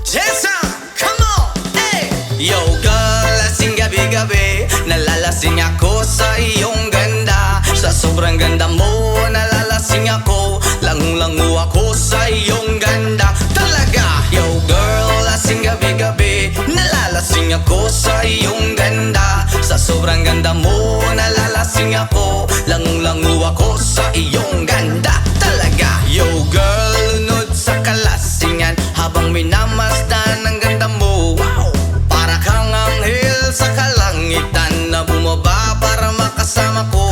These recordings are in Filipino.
Jason, come on, hey! Yo girl, lasing gabi-gabi, nalalasing ako sa iyong ganda. Sa sobrang ganda mo, nalalasing ako, langung-langu ako sa iyong ganda. Talaga, yo girl, lasing gabi-gabi, nalalasing ako sa iyong ganda. Sa sobrang ganda mo, nalalasing ako, langung-langu ako sa iyong ganda. Talaga, yo girl, lunod sa kalasingan habang minamasdan ang ganda mo. Wow! Para kang anghel sa kalangitan na bumaba para makasama ko.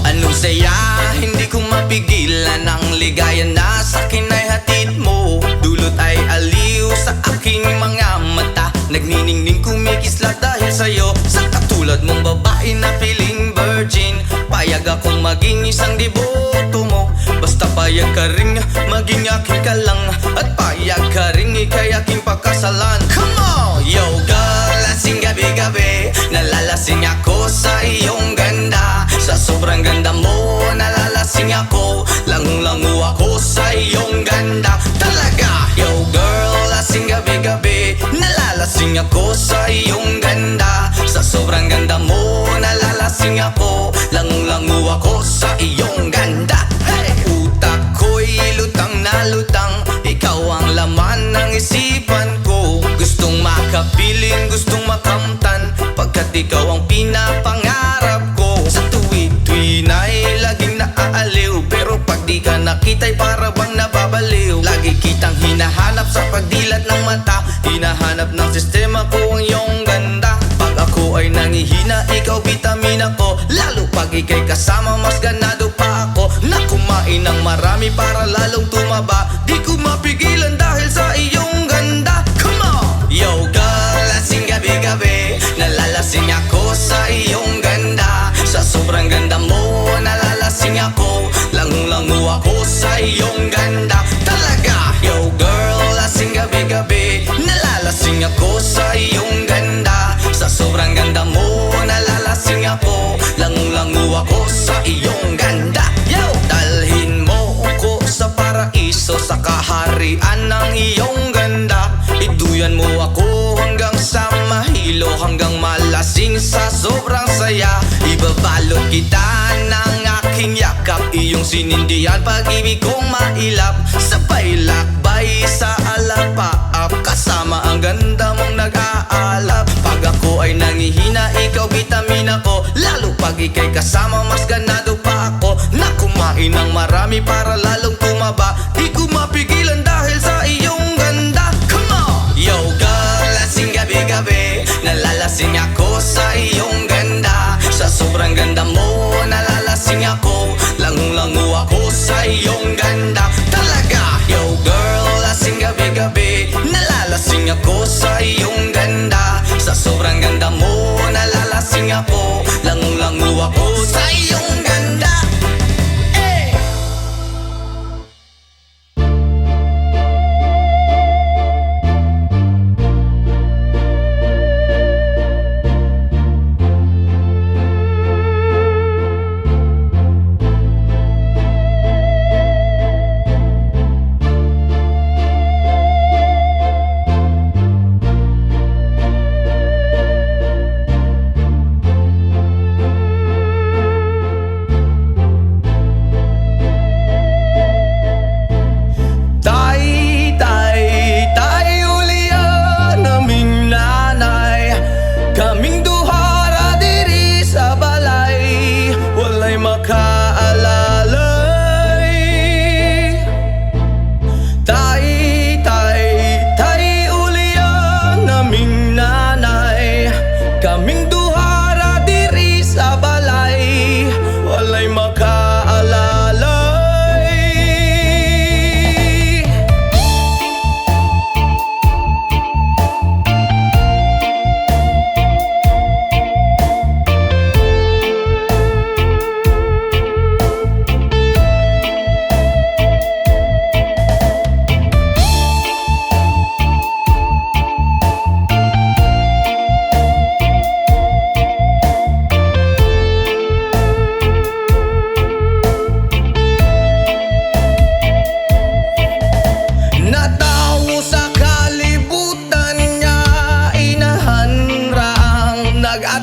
Anong saya, hindi ko mapigilan ang ligaya na sa'kin ay hatid mo. Dulot ay aliw sa aking mga mata, nagniningning kumikislat dahil sa'yo. Sa katulad mong babae na feeling virgin, payag akong maging isang deboto mo. Basta payag ka ring maging aking ka lang, at payag ka ring ikay aking pagkasalan. Come on! Yo girl, lasing gabi-gabi, nalalasing ako sa iyong ganda. Sa sobrang ganda mo, nalalasing ako, langung-langu ako sa iyong ganda. Talaga, yo girl, lasing gabi-gabi, nalalasing ako sa iyong ganda. Sa sobrang ganda mo, nalalasing ako, langung-langu ako sa iyong ganda. Hey! Utak ko'y lutang na lutang, ikaw ang laman ng isipan ko. Gustong makapiling, gustong makamtan, pagkat ikaw ang pinapangarap ko. Sa tuwi-tuwi na'y laging naaaliw, pero pag di ka nakita'y para bang nababaliw. Lagi kitang hinahanap sa pagdilat ng mata, hinahanap ng sistema ko ang iyong ganda. Pag ako ay nangihina, ikaw vitamina ko, lalo pag ika'y kasama mas ganado pa ako. Na kumain ng marami para lalong tumaba, di ko mapigilan dahil sa iyong ganda. Come on! Yo girl, lasing gabi-gabi, nalalasing ako sa iyong ganda. Sa sobrang ganda mo, nalalasing ako, langung-langu ako sa iyong ganda. Talaga, yo girl, lasing gabi-gabi, nalalasing ako sa iyong ganda. Sa sobrang ganda mo, nalalasing ako, langung-langu ako sa iyong ganda. Yo! Dalhin mo ko sa paraiso, sa kaharian ng iyong ganda. Iduyan mo ako hanggang sa mahilo, hanggang malasing sa sobrang saya. Ibabalot kita ng aking yakap, iyong sinindihan pag-ibig kong mailap. Sabay lakbay sa alapaap, kasama ang ganda mong nag-aalap. Pag ako ay nangihina, ikaw vitamina ko, lalo pag ika'y kasama mas ganado pa ako. Na kumain ng marami para lalong tumaba, di ko mapigilan dahil sa iyong ganda. Come on! Yo girl, lasing gabi-gabi, nalalasing ako sa iyong ganda. Sa sobrang ganda mo, nalalasing ako, langung-langu ako sa iyong ganda. Talaga, yo girl, lasing gabi-gabi, nalalasing ako sa iyong ganda. Sa sobrang ganda mo, nalalasing ako, langung-langu ako sa iyong ganda.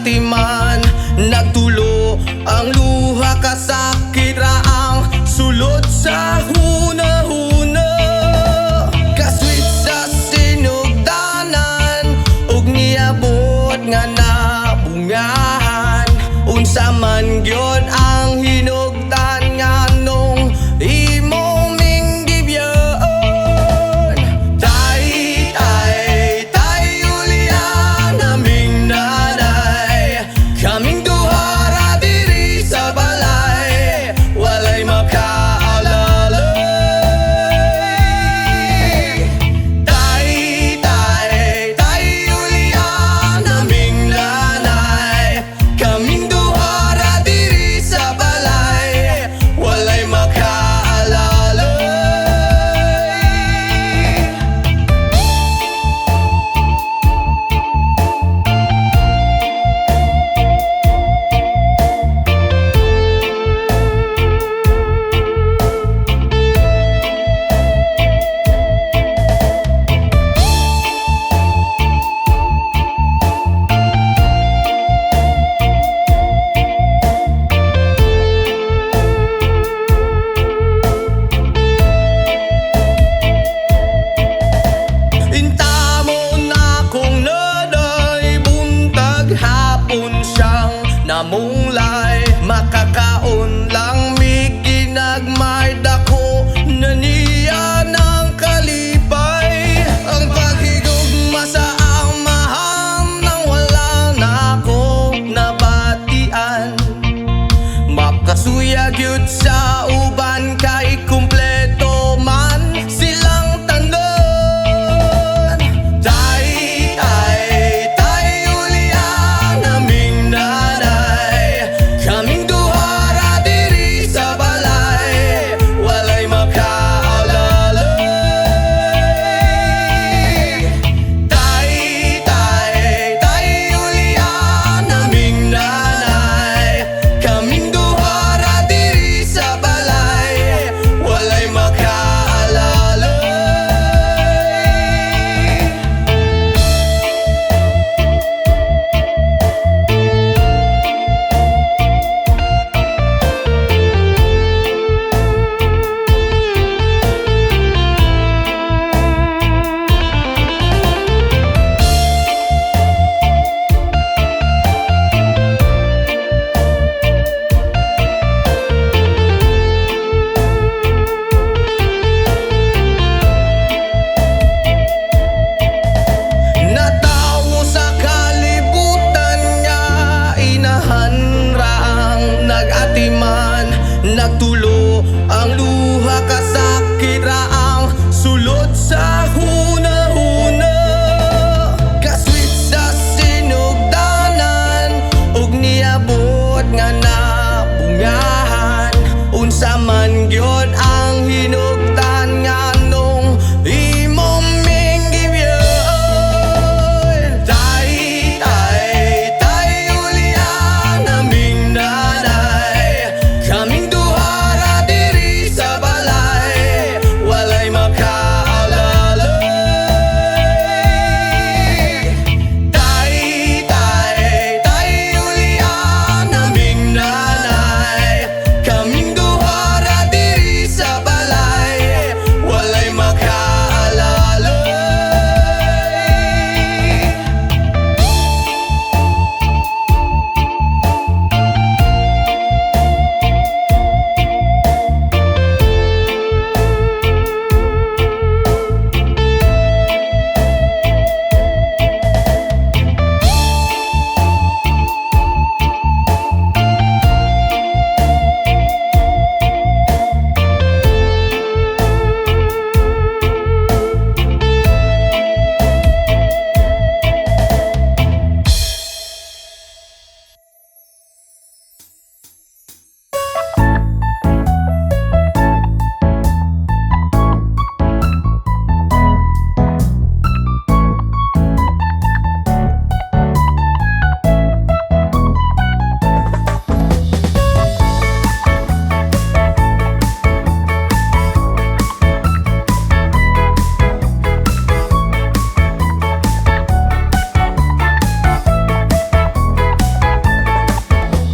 atiman. Nagtulo ang luha, kasakit ra ang sulod sa hunahuna. Kasweet sa sinugdanan ug niabot nga nabungahan. Unsa man gyud ang hinugdan nganong imong minggibyon. Tay, tay, tay, Julian, aming nanay, kaming duha ra diri sa balay, walay makaalalay. Tay, tay, tay, Julian, aming nanay, kaming duha ra diri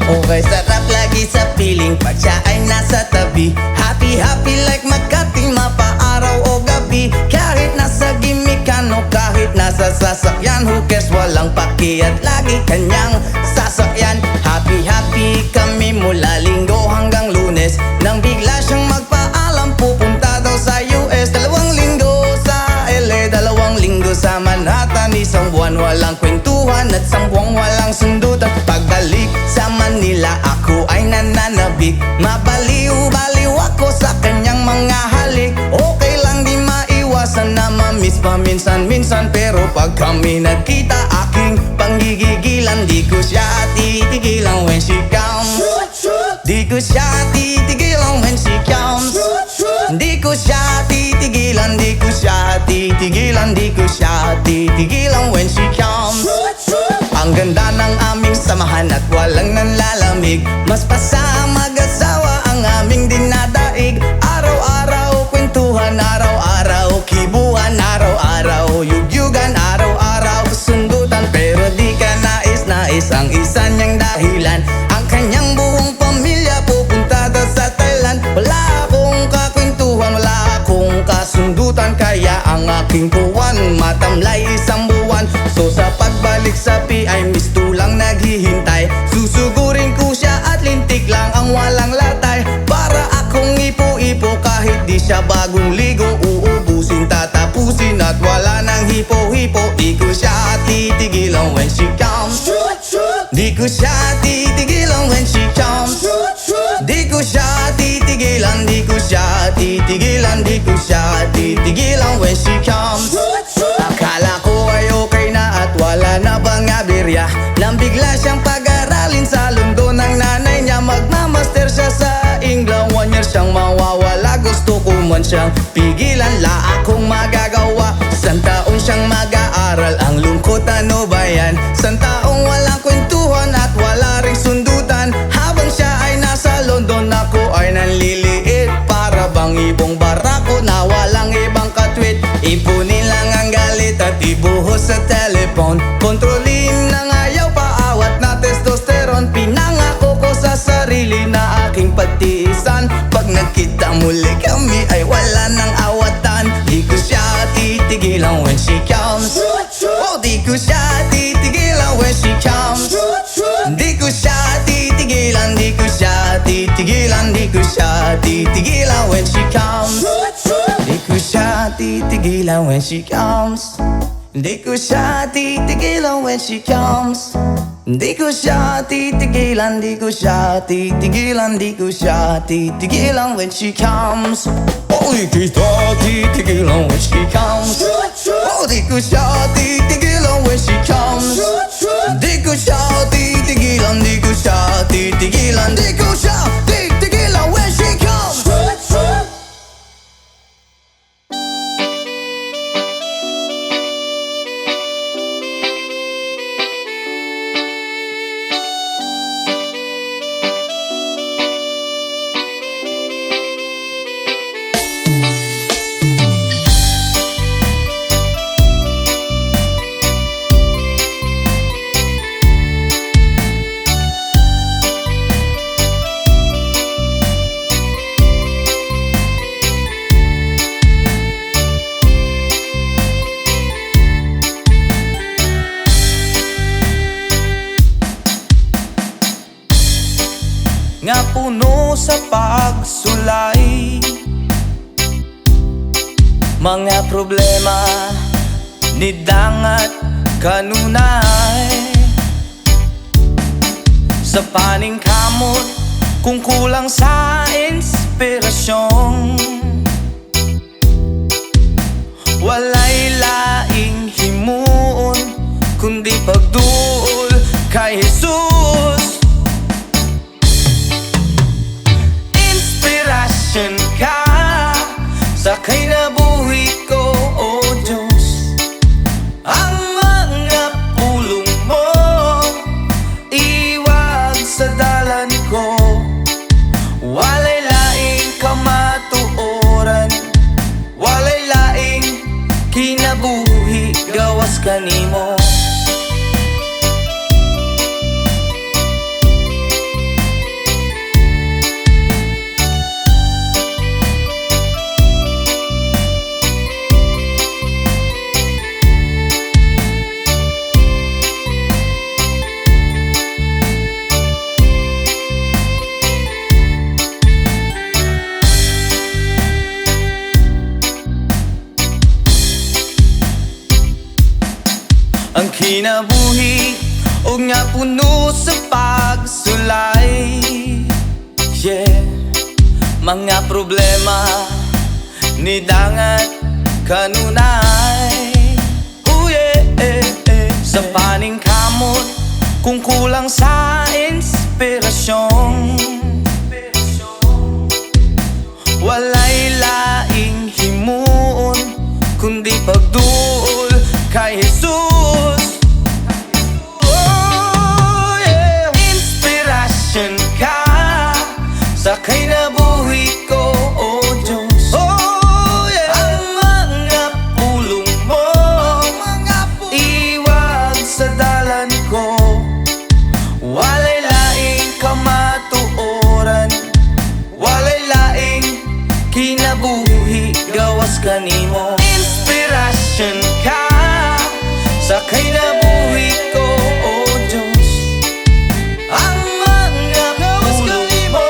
Okay, sarap lagi sa piling pag siya ay nasa tabi. Happy, happy like Makati, mapaaraw o gabi. Kahit nasa gimikan o kahit nasa sasakyan, who cares, walang paki at lagi kanyang sasakyan. Happy, happy kami mula Linggo hanggang Lunes. Nang bigla siyang magpaalam, pupunta daw sa US. 2 linggo sa LA, 2 linggo sa Manhattan. Isang buwan walang kwentuhan at 1 buwang walang sundutan. Pagbalik sa Manila, ako ay nananabik. Mabaliw-baliw ako sa kanyang mga halik. Okay lang di maiwasan na mamiss paminsan-minsan, pero pag kami nagkita, aking panggigigilan. Di ko siya titigilan when she comes. Di ko siya titigilan when she comes. Di ko siya titigilan, di ko siya titigilan, di ko siya titigilan when she comes. Ang ganda ng aming samahan at walang nanlalamig. Mas pasa ang mag-asawa ang aming dinadaig. Araw-araw kwentuhan, araw-araw kibuhan, araw-araw yugyugan, araw-araw sundutan. Pero di ka nais-nais ang isa niyang dahilan. Ang kanyang buong pamilya pupunta daw sa Thailand. Wala akong kakwentuhan, wala akong kasundutan. Kaya ang aking buwan matamlay 1 buwan. So sa pagbalik sa PI, lang naghihintay. Susugurin ko siya at lintik lang ang walang latay. Para akong ipo-ipo kahit di siya bagong ligo. Uubusin, tatapusin at wala nang hipo-hipo. Di ko siya titigilan when she comes. Di ko siya titigilan when she comes. Di ko siya titigilan, di ko siya titigilan, di ko siya titigilan when she comes. Akala ko ay okay na at wala na bang aberya. Nang bigla siyang pag-aralin sa London ng nanay niya. Magmamaster siya sa England, 1 year siyang mawawala. Gusto ko man siyang pigilan, la akong magagawa. 1 taon siyang mag-aaral, ang lungkot ano ba yan? 1 taong walang kwentuhan at wala ring sundutan. Habang siya ay nasa London, ako ay nanliliit. Para bang ibong barako na walang ibang katwit. Ipunin lang ang galit at ibuhos sa telephone. Kontrolin ng ayaw, paawat na testosterone. Pinangako ko sa sarili na aking pagtiisan. Pag nagkita muli kami ay wala nang awatan. Di ko siya titigilan when she comes. Oh, di ko siya titigilan when she comes. Di ko siya titigilan, di ko siya titigilan, di ko siya titigilan when she comes. Di ko siya titigilan when she comes. Di ko siya titigilan when she comes. Di ko siya titigilan, di ko siya titigilan, di ko siya titigilan when she comes. Oh, di ko siya titigilan when she comes. Oh, di ko siya titigilan when she comes. Di ko siya titigilan, di ko siya titigilan, di ko siya titigilan when she comes. Nga puno sa pagsulay, mga problema ni dangat kanunay. Sa paningkamot kung kulang sa inspirasyon, walay laing himuon kundi pagduol kay Jesus. Ka sa kinabuhi ko, O Diyos. Ang mga pulong mo iwag sa dalan ko. Walay laing kamatuoran, walay laing kinabuhi gawas kanimo. kinabuhi ug nga puno sa pagsulay. Yeah, mga problema ni dangat kanunay. Oh yeah, sa paning kamot kung kulang sa inspirasyon, walay laing himuon kundi pagduol kay Jesus. Oh yeah, inspirasyon ka sa kinabuhi ko, oh Diyos. Oh yeah, ang mga pulong mo iwag sa dalan ko, walay laing kamatuoran, walay laing kinabuhi gawas kanimo. Inspirasyon ka sa kinabuhi ko, oh Diyos. Ang mga pulong mo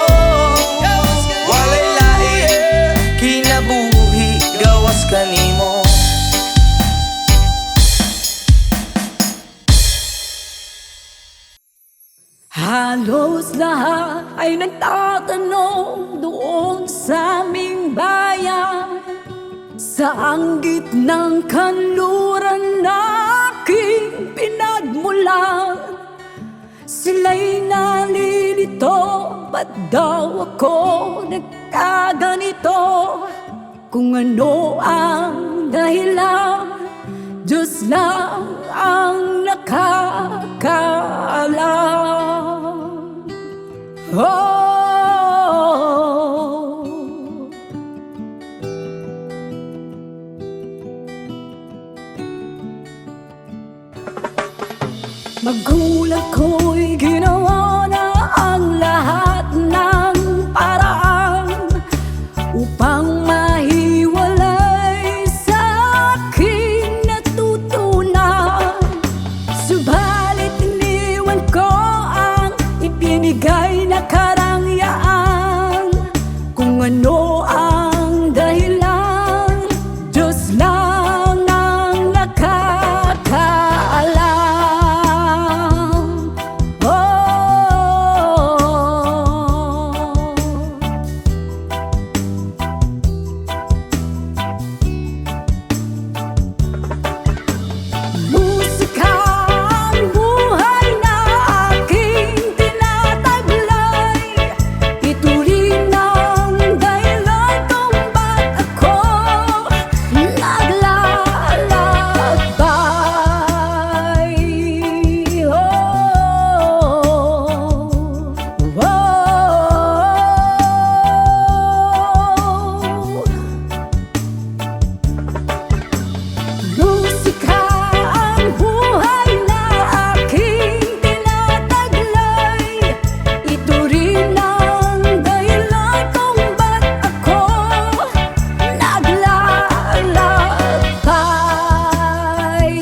walay laing kinabuhi gawas kanimo. Halos lahat ay nagtatanong doon sa aming bayan, saang gitnang kanluran na aking pinagmulan. Sila'y nalilito, ba't daw ako nagkaganito? Kung ano ang dahilan, Diyos lang ang nakakaalam. Oh, magulang ko'y ginawa na ang lahat ng paraan upang mahiwalay sa aking natutunan. Subalit iniwan ko ang ibinigay na karangyaan. Kung ano ang dahilan, Diyos lang ang nakakaalam. Musika ang buhay na aking tinataglay. Ito rin ang dahilan kung ba't ako naglalakbay. Musika ang buhay na aking tinataglay. Ito rin ang dahilan kung ba't ako naglalakbay.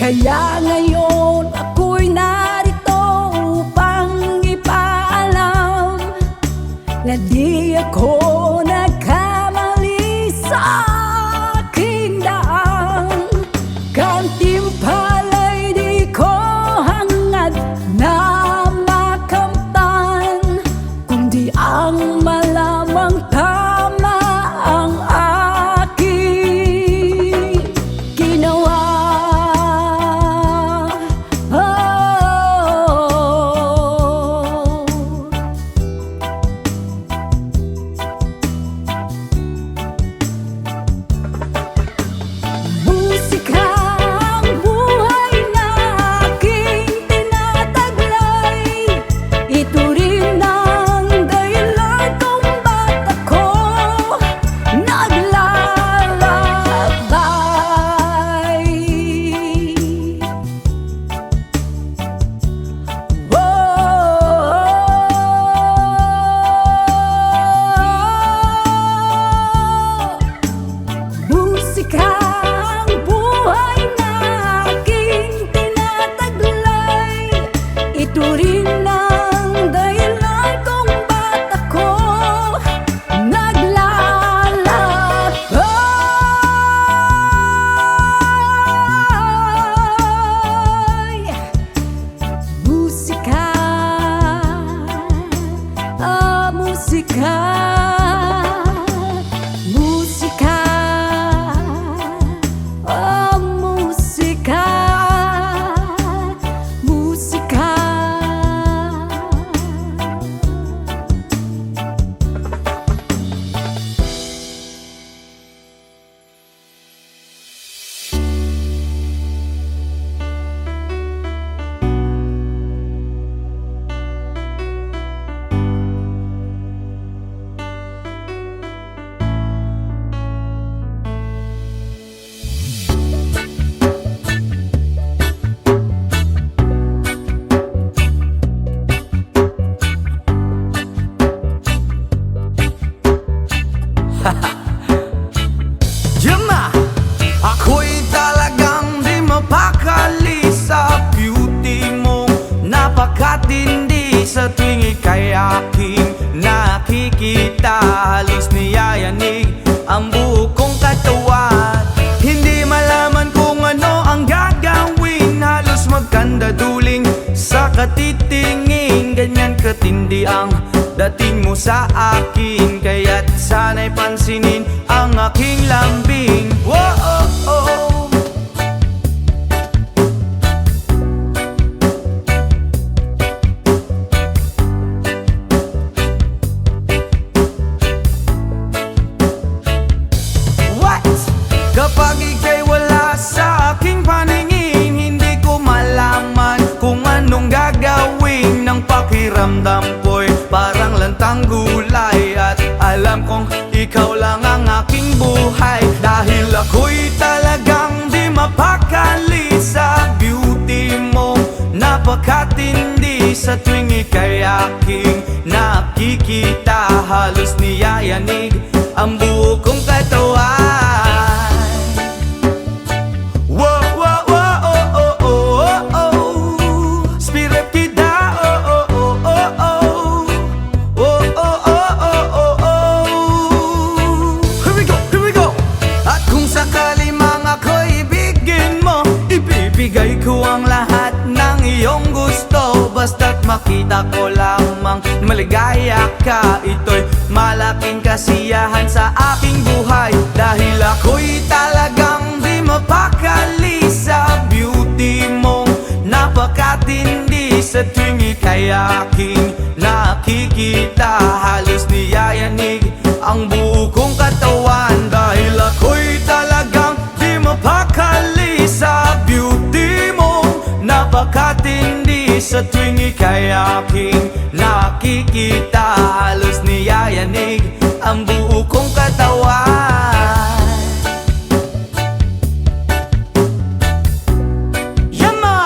Kaya ngayon ako'y narito upang ipaalam na di ako nagkamali sa aking daan. Gantimpala'y di ko hangad na makamtan, kundi ang malamang tama ang aking ginawa. musika, musika, oh musika, musika. Yama! Ako'y talagang di mapakali sa beauty mo. Napakatindi sa tuwing ika'y aking nakikita. Halos niyayanig ang buo kong katawan. Hindi malaman kung ano ang gagawin. Halos magkandaduling sa katitingin. Ganyan katindi ang dating mo sa akin. Kaya't sana'y pansinin ang aking lambing. Whoa, oh, oh. What? Kapag ika'y wala sa aking paningin, hindi ko malaman kung anong gagawin. Ng pakiramdam ko'y parang lantang gulay. At alam kong ikaw lang ang aking buhay. Dahil ako'y talagang di mapakali sa beauty mo. Napakatindi sa tuwing ika'y aking nakikita. Halos niyayanig ang buo kong katawan. Whoa, whoa, whoa, oh, oh, oh, oh, oh. Spirit kita, oh, oh, oh, oh, oh. Oh, oh, oh, oh, oh, oh. Here we go, here we go. At kung sakali mang ako'y ibigin mo, ibibigay ko ang lahat ng iyong gusto. Basta't makita ko lamang maligaya ka. Ito'y malaking kasiyahan sa aking buhay. Dahil ako'y talagang di mapakali sa beauty mo. Napakatindi sa tuwing ika'y aking nakikita. Halos niyayanig ang buo kong katawan. Dahil ako'y talagang di mapakali sa beauty mo. Napakatindi sa tuwing ika'y aking nakikita. Halos niyayanig ang buo kong katawan. Yama!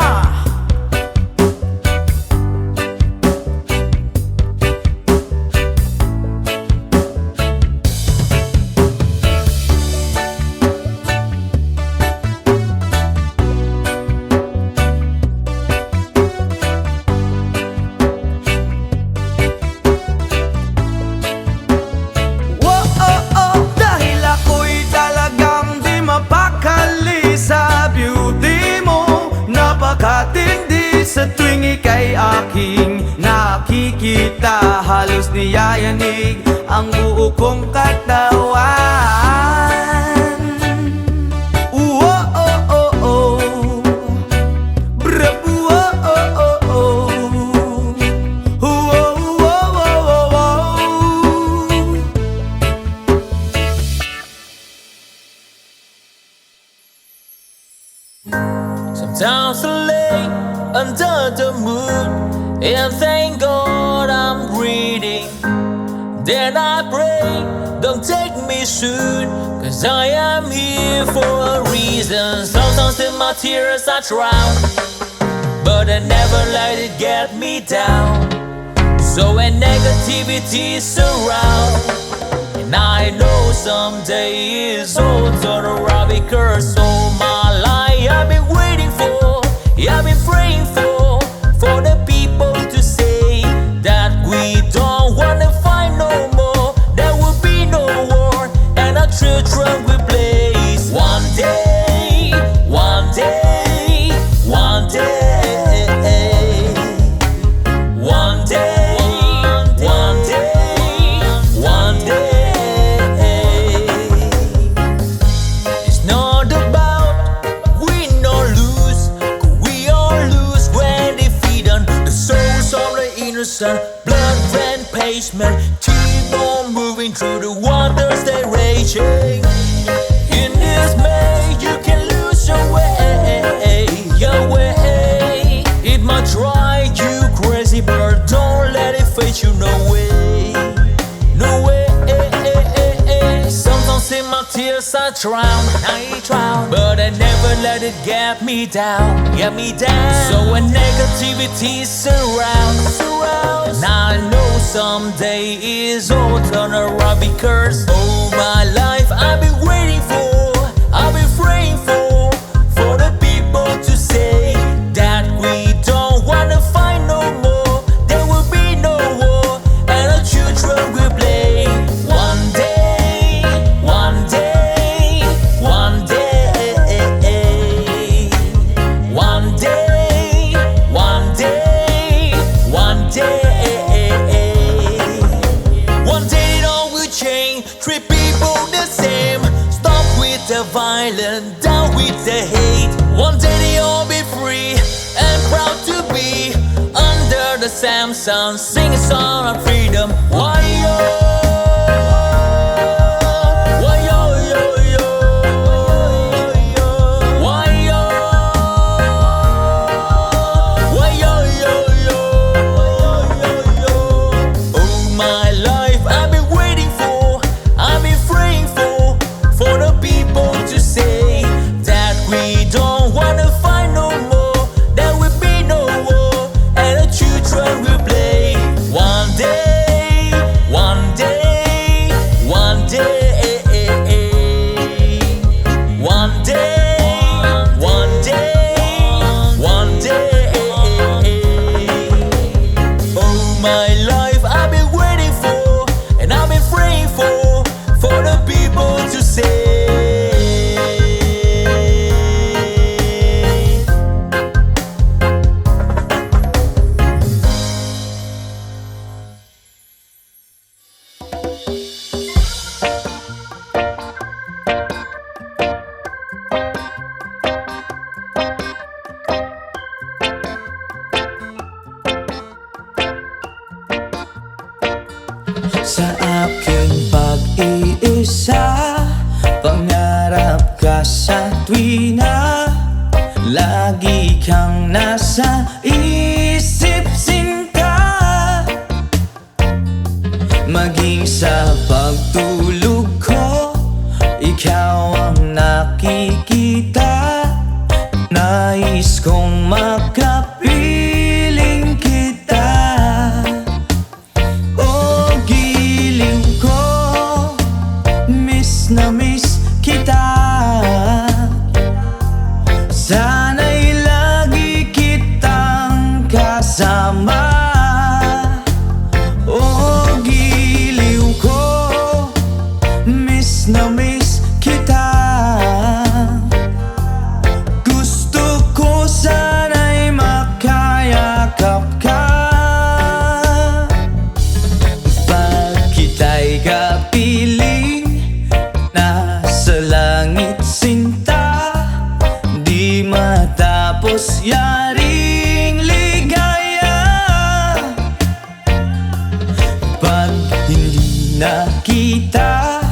Whoa, oh, oh. Dahil ako'y talagang di mapakali sa beauty mo. Napakatindi sa tuwing ika'y aking nakikita. Halos niyayanig ang buo kong katawan. Whoa, oh, oh, oh. Bra, whoa, oh, oh, oh. Whoa, whoa, whoa, whoa, whoa. Sometimes I lay under the moon and thank God I'm breathing. Then I pray, don't take me soon, 'cause I am here for a reason. Sometimes in my tears I drown, but I never let it get me down. So when negativity surround, and I know someday it's all turn around, because all my life I've been waiting for, I've been praying for the people to say that we don't wanna fight no more. There will be no war, and our children will blaze. One day, one day, one day, one day, one day, basement. Keep on moving through the waters they raging. In this maze you can lose your way, your way. It might drive you crazy, but don't let it fade you. No way, no way. Sometimes in my tears I drown, but I never let it get me down, get me down. So when negativity surrounds, and I know someday it's all turn around, because all my life I've been waiting for, I've been praying for the people to say that we don't wanna fight no more. There will be no war, and our children will play. One day, one day, one day, one day, one day, one day. One day it all will change, treat people the same. Stop with the violence, down with the hate. One day they all be free and proud to be under the same sun, sing a song of freedom. Why yo? Why yo yo yo? Why yo? Why yo yo yo? All my life I've been waiting for, I've been praying for the people to say that we don't wanna fight no more. There will be no war, and the children will play. One day, one day, one day, one day, one day, one day. All my life I've been waiting for, and I've been praying for the people to say. Sa aking pag-iisa, pangarap ka sa tuwina. Lagi kang nasa isip, sinta. Maging sa pagtulog ko, ikaw ang nakikita. Nais kong makapiling kita. Oh, giliw ko, miss na miss kita. Sana'y lagi kitang kasama. Oh, giliw ko, miss na miss kita. Gusto ko sana'y makayakap ka. Pag kita'y kapiling, nasa langit sinta. Di matapos yaring ligaya. Pag hindi na kita,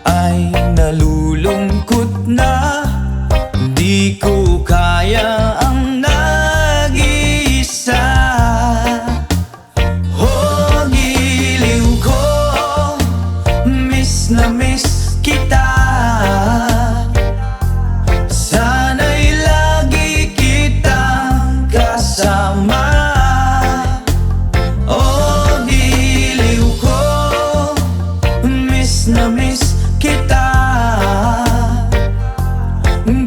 ay nalulungkot na. Di ko kaya ang nag-iisa. Oh, giliw ko, miss na miss kita. Sana'y lagi kitang kasama. Oh, giliw ko, miss na miss kita.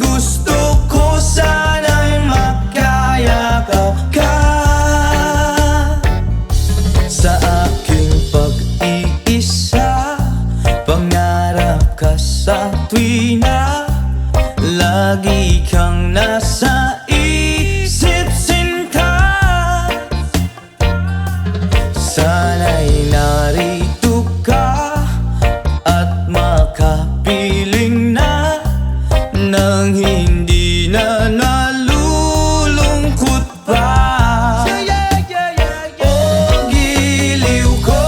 Gusto ko sana'y makayakap ka. Sa aking pag-iisa, pangarap ka sa tuwina. Lagi kang nasa isip, sinta. Sana'y narito ka at makapiling na, nang hindi na nalulungkot pa. Oh, giliw ko,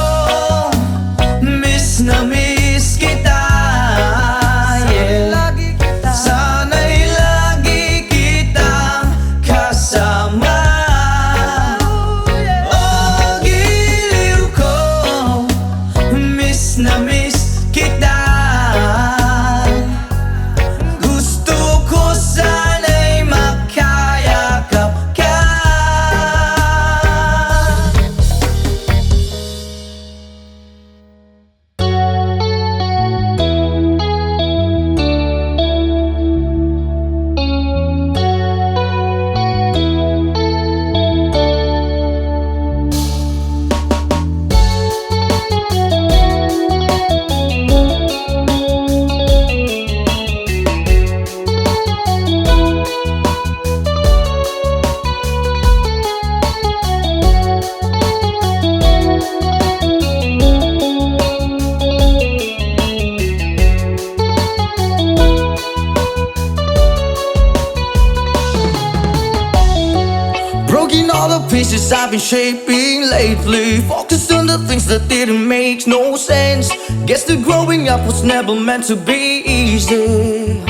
choices I've been shaping lately, focused on the things that didn't make no sense. Guess that growing up was never meant to be easy.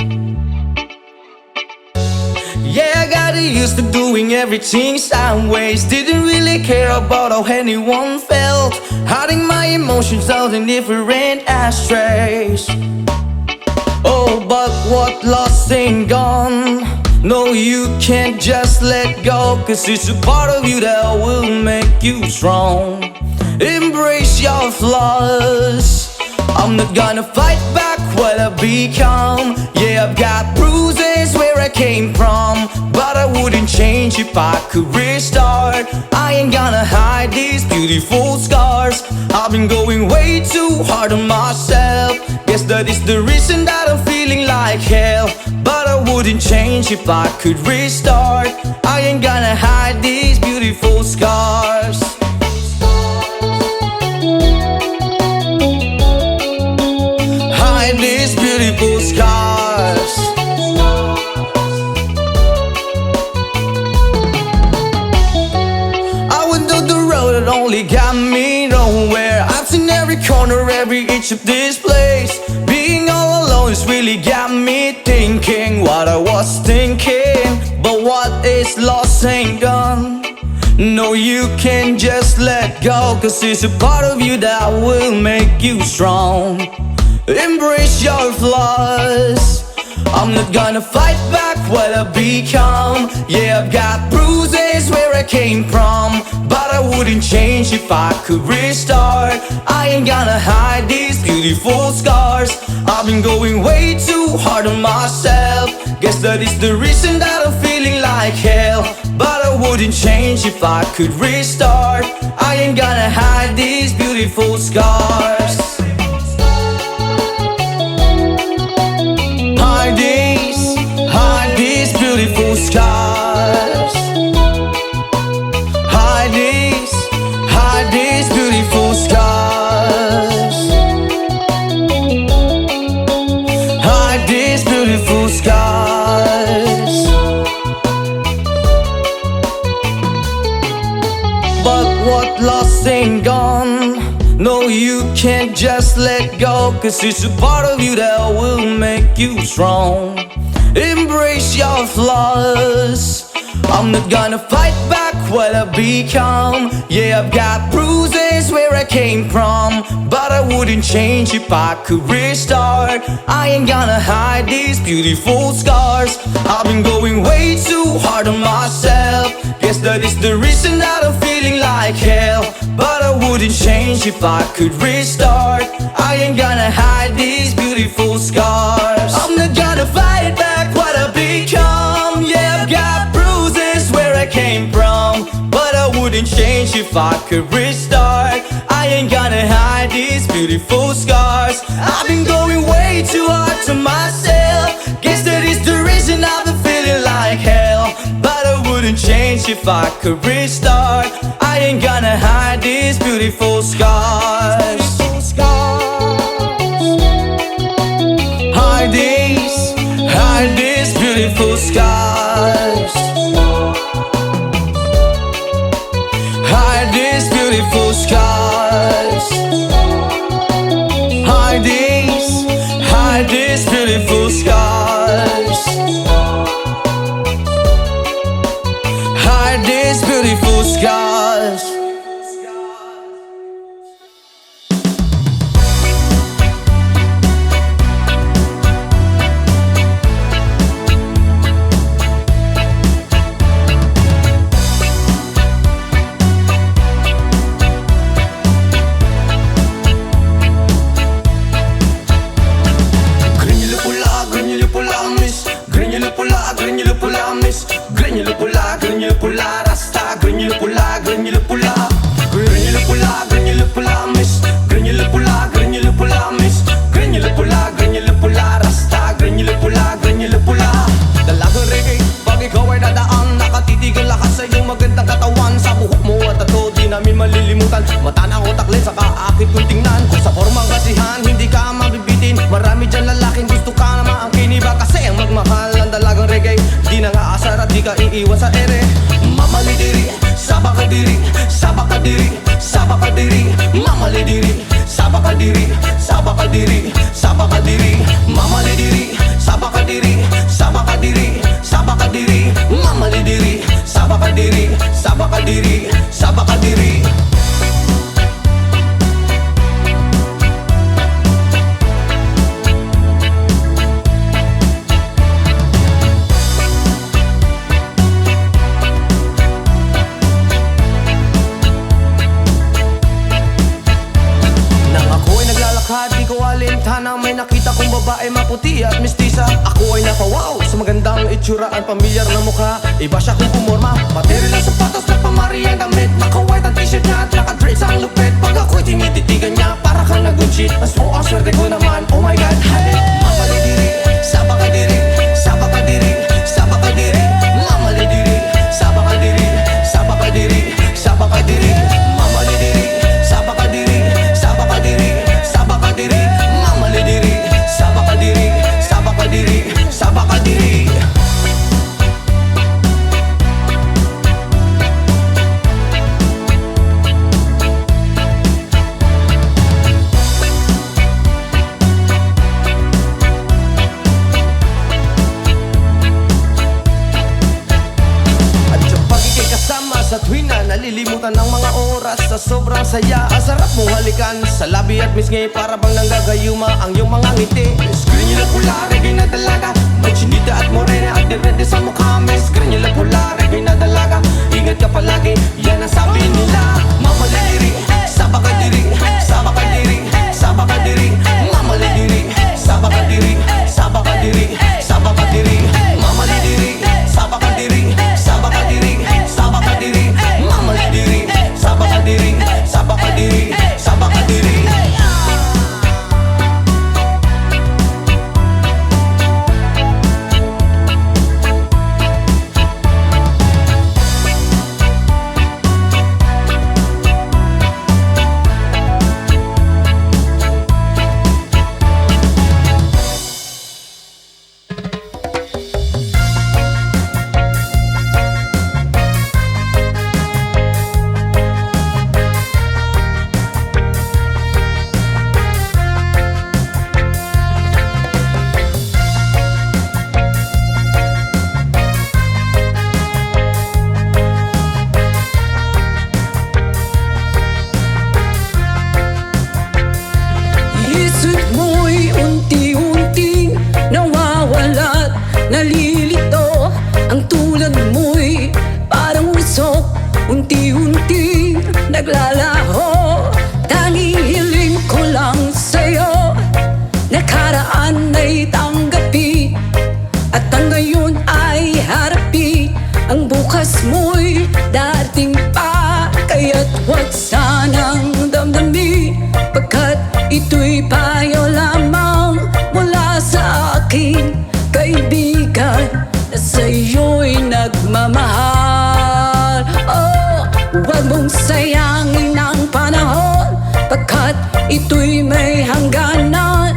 Yeah, I got used to doing everything sideways. Didn't really care about how anyone felt, hiding my emotions out in different ashtrays. Oh, but what lost ain't gone. No, you can't just let go, 'cause it's a part of you that will make you strong. Embrace your flaws. I'm not gonna fight back what I've become. Yeah, I've got bruises where I came from, but I wouldn't change if I could restart. I ain't gonna hide these beautiful scars. I've been going way too hard on myself. Guess that is the reason that I'm feeling like hell, but I wouldn't change if I could restart. I ain't gonna hide these beautiful scars. Hide these beautiful scars. I went down the road that only got me nowhere. I've seen every corner, every inch of this place. Being all alone has really got me thinking what I was thinking. But what is lost ain't gone. No, you can't just let go, 'cause it's a part of you that will make you strong. Embrace your flaws. I'm not gonna fight back what I've become. Yeah, I've got bruises where I came from, but I wouldn't change if I could restart. I ain't gonna hide these beautiful scars. I've been going way too hard on myself. Guess that is the reason that I'm feeling like hell, but I wouldn't change if I could restart. I ain't gonna hide these beautiful scars. Hide these beautiful scars. Hide these beautiful scars. Hide these beautiful scars. But what lost ain't gone. No, you can't just let go, 'cause it's a part of you that will make you strong. Embrace your flaws. I'm not gonna fight back what I've become. Yeah, I've got bruises where I came from, but I wouldn't change if I could restart. I ain't gonna hide these beautiful scars. I've been going way too hard on myself. Guess that is the reason that I'm feeling like hell, but I wouldn't change if I could restart. I ain't gonna hide these beautiful scars. I'm not gonna fight back what I've become. Yeah, I've got bruises where I came from, but I wouldn't change if I could restart. I ain't gonna hide these beautiful scars. I've been going way too hard to myself. Guess that is the reason I've been feeling like hell, but I wouldn't change if I could restart. I ain't gonna hide these beautiful scars. Hide these beautiful scars. Hide these beautiful scars. Hide these beautiful scars. Hide these beautiful scars. Granular pula, rasta, granular pula, granular pula. Granular pula, granular pula, miss. Granular pula, miss. Granular pula, rasta, granular pula. Dalagang reggae, pag ikaw ay dadaan, nakatitigil lakas sa iyong magandang katawan. Sa buhok mo at tato, di namin malilimutan. Mata na utak, lens, saka akit kung tingnan. Kung sa formang kasihan, hindi ka mabibitin. Marami dyan lalaking gusto ka na maangkin. Iba kasi ang magmahal ang dalagang reggae. Di na nga asar at di ka iiwan sa ere. Mamali diri, sa baka diri. mukha, di ko alintana. May nakita kong babae maputi at mistisa. Ako ay napawaw sa magandang itsura. Ang pamilyar na mukha, iba siya kung pumorma. Material ang sapatos na pamari ang damit. Naka-white ang t-shirt niya at naka-drapes ang lupit. Pag ako'y tinititigan niya, para kang nag-good Mas mo ang swerte ko naman, oh my God. Hey, mamalidiri, sabakadiri, sabakadiri, sabakadiri, mamalidiri, sabakadiri, sabakadiri, sabakadiri, mamalidiri, sabakadiri, sabakadiri, sabakadiri, mamalidiri, sabakadiri, sabakadiri, sabakadiri. Sa tuwing na nalilimutan ng mga oras sa sobrang saya. Ang sarap mong halikan sa labi at misngi, para bang nanggagayuma ang iyong mga ngiti. Screen nyo na pula, reggae na dalaga. May chinita at morena at dirende sa mukha. May screen nyo na pula, reggae na dalaga. Ingat ka palagi, yan ang sabi nila. Mamalidiri, sabakadiri, sabakadiri, sabakadiri, mamalidiri, sabakadiri, sabakadiri, sabakadiri, mamalidiri, sabakadiri, sabakadiri, sabakadiri, mamalidiri, sabakadiri, sabakadiri, sabakadiri. Isip mo'y unti-unting nawawala't nalilito. Ang tulad mo'y parang usok, unti-unting naglalaho. Tanging hiling ko lang sa'yo, nakaraan ay tanggapin, at ang ngayon ay harapin. Ang bukas mo'y dating pa, kaya't huwag sanang damdamin, pagkat ito'y payo lamang mula sa aking kaibigan na sa'yo'y nagmamahal. Oh, huwag mong sayangin ang panahon, pagkat ito'y may hangganan.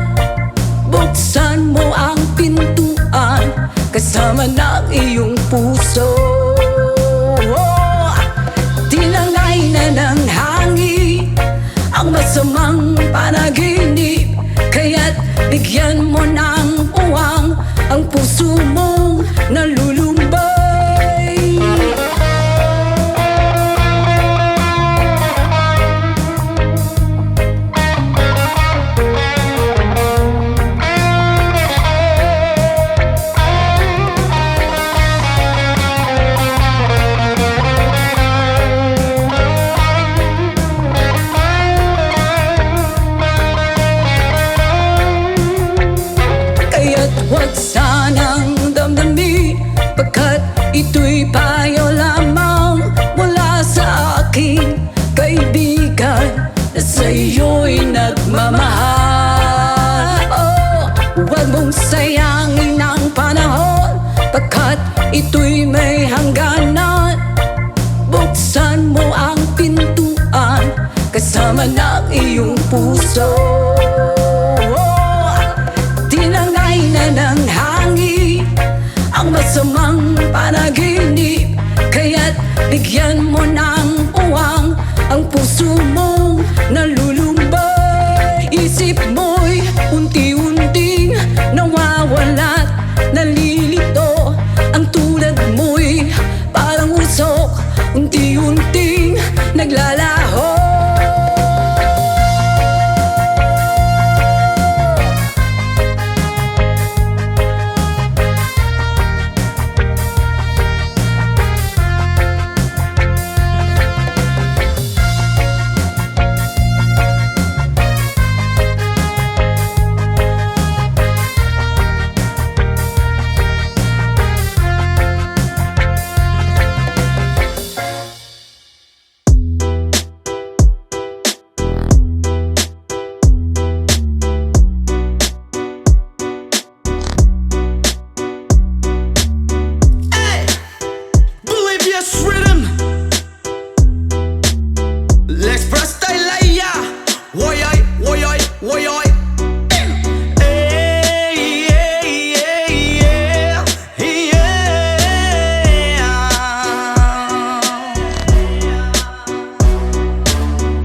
Buksan mo ang pintuan kasama ng iyong puso. Oh, tinangay na ng hangin ang masamang panaginip, kaya't bigyan mo ng uwang ang puso mong nalulumbay. Huwag sanang damdamin, pagkat ito'y payo lamang mula sa aking kaibigan na sa'yo'y nagmamahal. Oh, huwag mong sayangin ang panahon, pagkat ito'y may hangganan. Buksan mo ang pintuan kasama ng iyong puso. Tinangay na ng hangin ang masamang panaginip, kaya't bigyan mo ng uwang ang puso mong nalulumbay. Isip mo'y unti-unting nawawala't nalilito. Ang tulad mo'y parang usok, unti-unting naglalaho. woyoy, woyoy. Hey, yeah, yeah, yeah, yeah.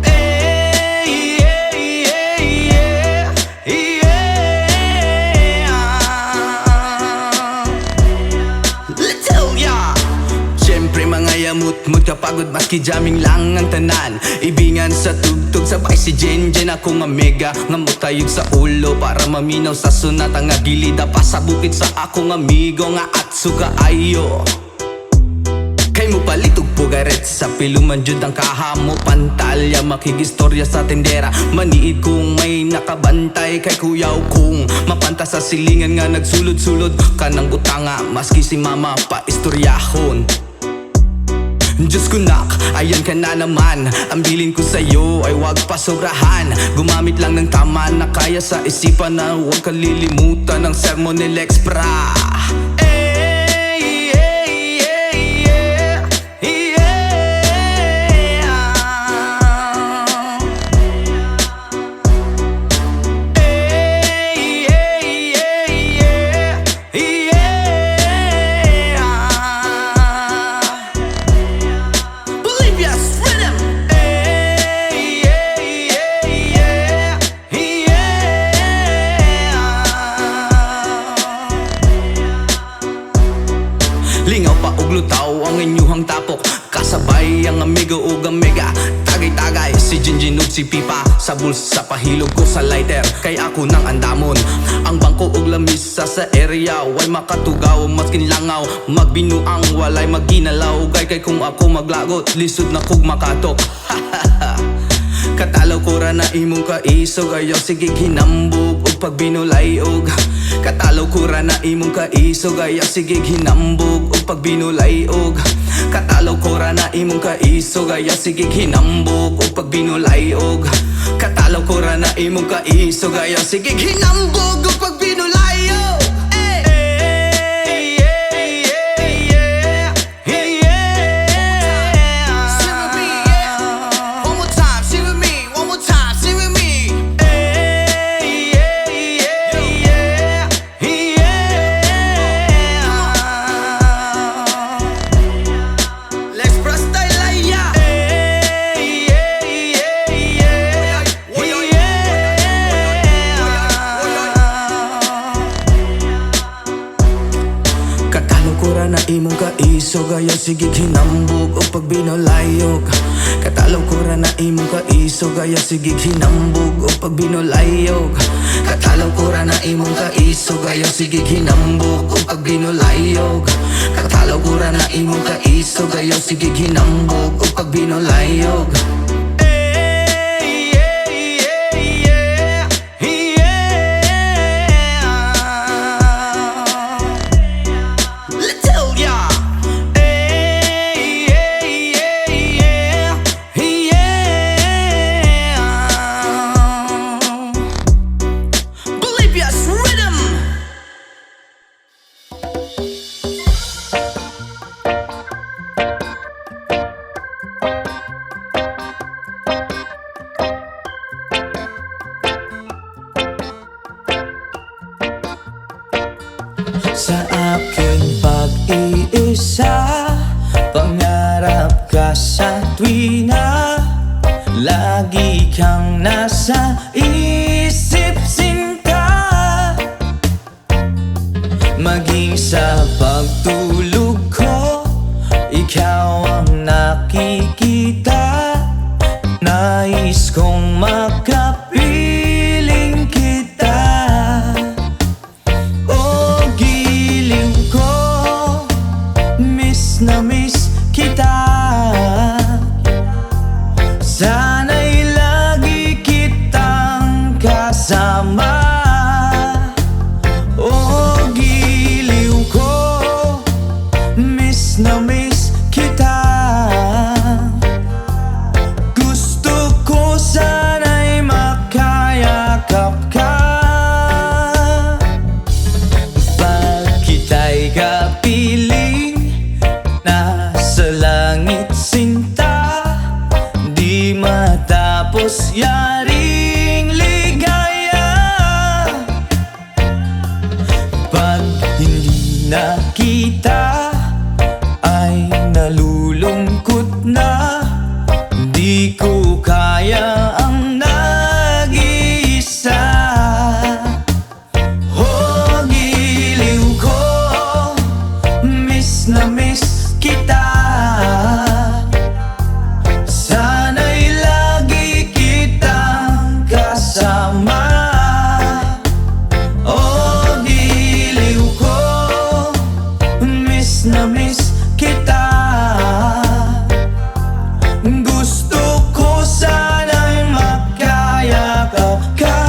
Hey, yeah, yeah, yeah, yeah. Little ya. Siyempre mga yamut-mut kapagod maski jamming lang ang tanan. Ibingan sa tugtog sabay si Jen ako nga mega nga mutayog sa ulo para maminaw sa sunat ang agilida pa sa bukid sa akong amigo nga atsu kaayo. Kay mo palitog pugaret sa piluman jud ang kahamo pantalya makigistorya sa tendera maniid kung may nakabantay kay kuyaw kung mapanta sa silingan nga nagsulod-sulod kanang butanga maski si mama pa istoryahon. Diyos ko nak, ayan ka na naman. Ang bilin ko sa'yo ay wag pasobrahan. Gumamit lang ng tama na kaya sa isipan na huwag kalilimutan ng sermon ni Lex Pra. Hey, hey, hey, yeah, yeah. Hey, hey, hey, yeah, yeah. Bolivia's rhythm. Hey, hey, hey, yeah, yeah. Lingaw pa og lutaw ang inyuhang tapok kasabay ang amigo ug amiga tagay-tagay si Jinjin ug si Pipa sa bulsa pahilog ko sa lighter kay ako nang andamon ang bangko ug lamisa sa area way makatugaw maskin langaw magbinuang walay maginalaw gay kay kung ako maglagot lisod na kog makatok. Katalaw ko ra na imong kaisog ayaw sige hinambog ug pagbinulayog. Katalaw ko ra na imong kaisog ayaw sige hinambog ug pagbinulayog. Katalaw ko ra na imong kaisog ayaw sige hinambog ug pagbinulayog. Katalaw ko ra na imong kaisog ayaw sige hinambog ug pagbinulayog. Na imong kaisog ayaw sige hinambog o pagbinulayog. Katalaw ko ra na imong kaisog ayaw sige hinambog o pagbinulayog. Katalaw ko ra na imong kaisog ayaw sige hinambog o pagbinulayog. Katalaw ko ra na imong kaisog ayaw sige hinambog o pagbinulayog. Sa aking pag-iisa, pangarap ka sa tuwina. Lagi kang nasa isip sinta. Maging sa pagtulog ko, ikaw ang nakikita. Nais kong makapiling kita. Na miss kita. Sana'y lagi kitang kasama. Oh, giliw ko, miss na miss kita. Gusto ko sana'y makayakap ka. Pag kita'y kapiling nasa langit sinta, di matapos yaring kasama. Oh, giliw ko, miss na miss kita. Gusto ko sana'y makayakap ka.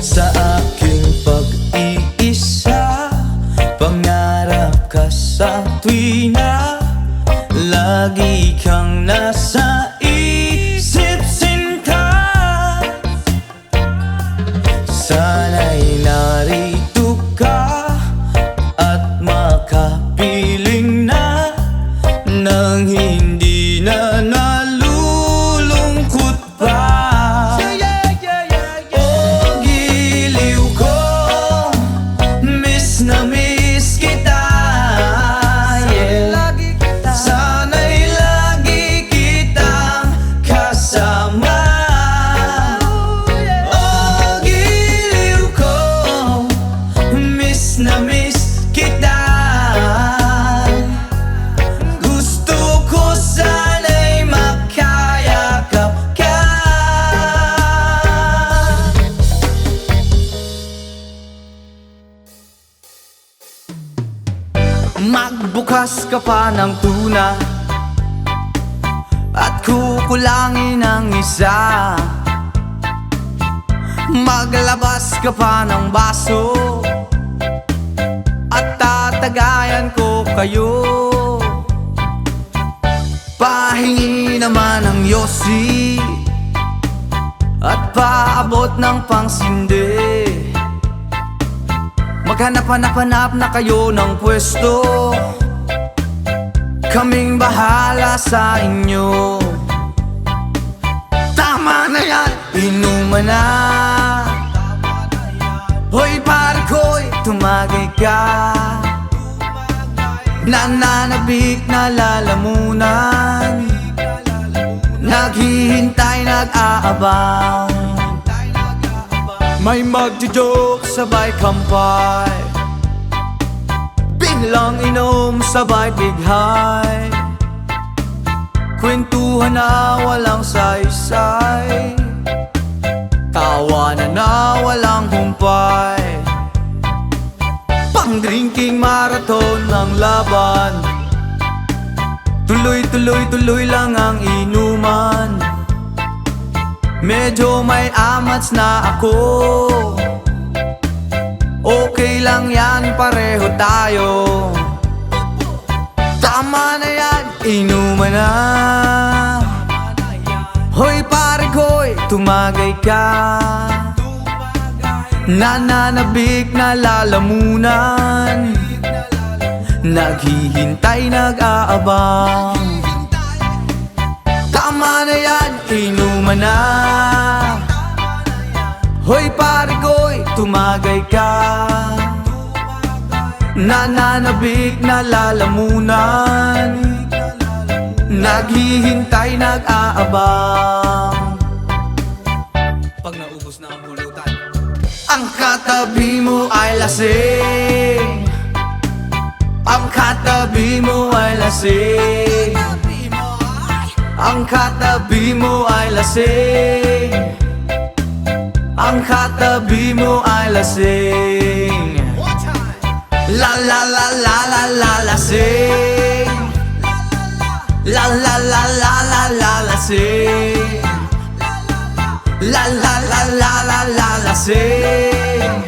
Sa aking pag-iisa, pangarap ka sa tuwina. Lagi kang nasa isip, sinta. Sana'y narito ka at makapiling na nang hindi na nalulungkot pa. Oh, giliw ko, miss na miss kita. Yeah. Sana'y lagi kitang kasama. Oh, giliw ko, miss na miss kita. Gusto ko sana'y makayakap ka. Magbukas ka pa ng tuna at kukulangin ang isa. Maglabas ka pa ng baso at tatagayan ko kayo. Pahingi naman ng yosi at paabot ng pangsindi. Maghanap-hanap na kayo ng pwesto, kaming bahala sa inyo. Tama na yan, inuman na. Hoy pare ko'y tumagay ka. Nananabik na lalamunan, naghihintay, nag-aabang. May magjo-joke, sabay kampay, biglang inom, sabay bighay. Kwentuhan na walang saysay, tawanan na walang humpay. Pang-drinking marathon ng laban, tuloy-tuloy-tuloy lang ang inuman. Medyo may amats na ako, okay lang yan, pareho tayo. Tama na yan, inuman na. Hoy pare ko'y tumagay ka. Nananabik na lalamunan, naghihintay, nag-aabang. Tama na yan, inuman na. Hoy pare ko'y tumagay ka. Nananabik na lalamunan, naghihintay, nag-aabang. Pag naubos na ang pulutan, ang katabi mo ay lasing. Ang katabi mo ay lasing. Ang katabi mo ay lasing. Ang katabi mo ay lasing. La la la la la la lasing. La la la la la la lasing. La la la la la la lasing.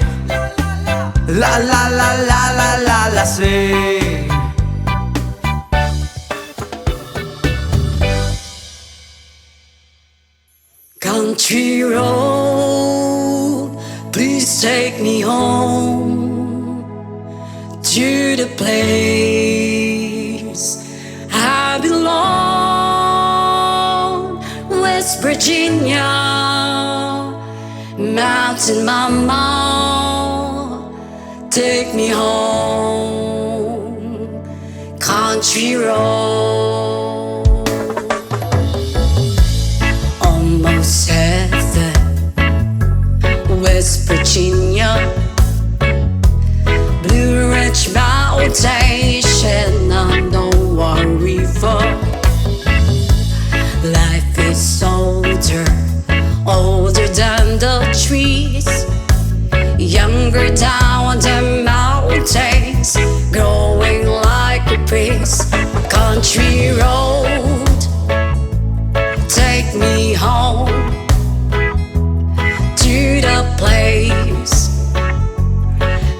La la la la la la lasing. Country road, please take me home to the place I belong. West Virginia, Mountain Mama, take me home. Country road. Almost heaven, West Virginia, Blue Ridge Mountain, Shenandoah River. Life is older country road, take me home to the place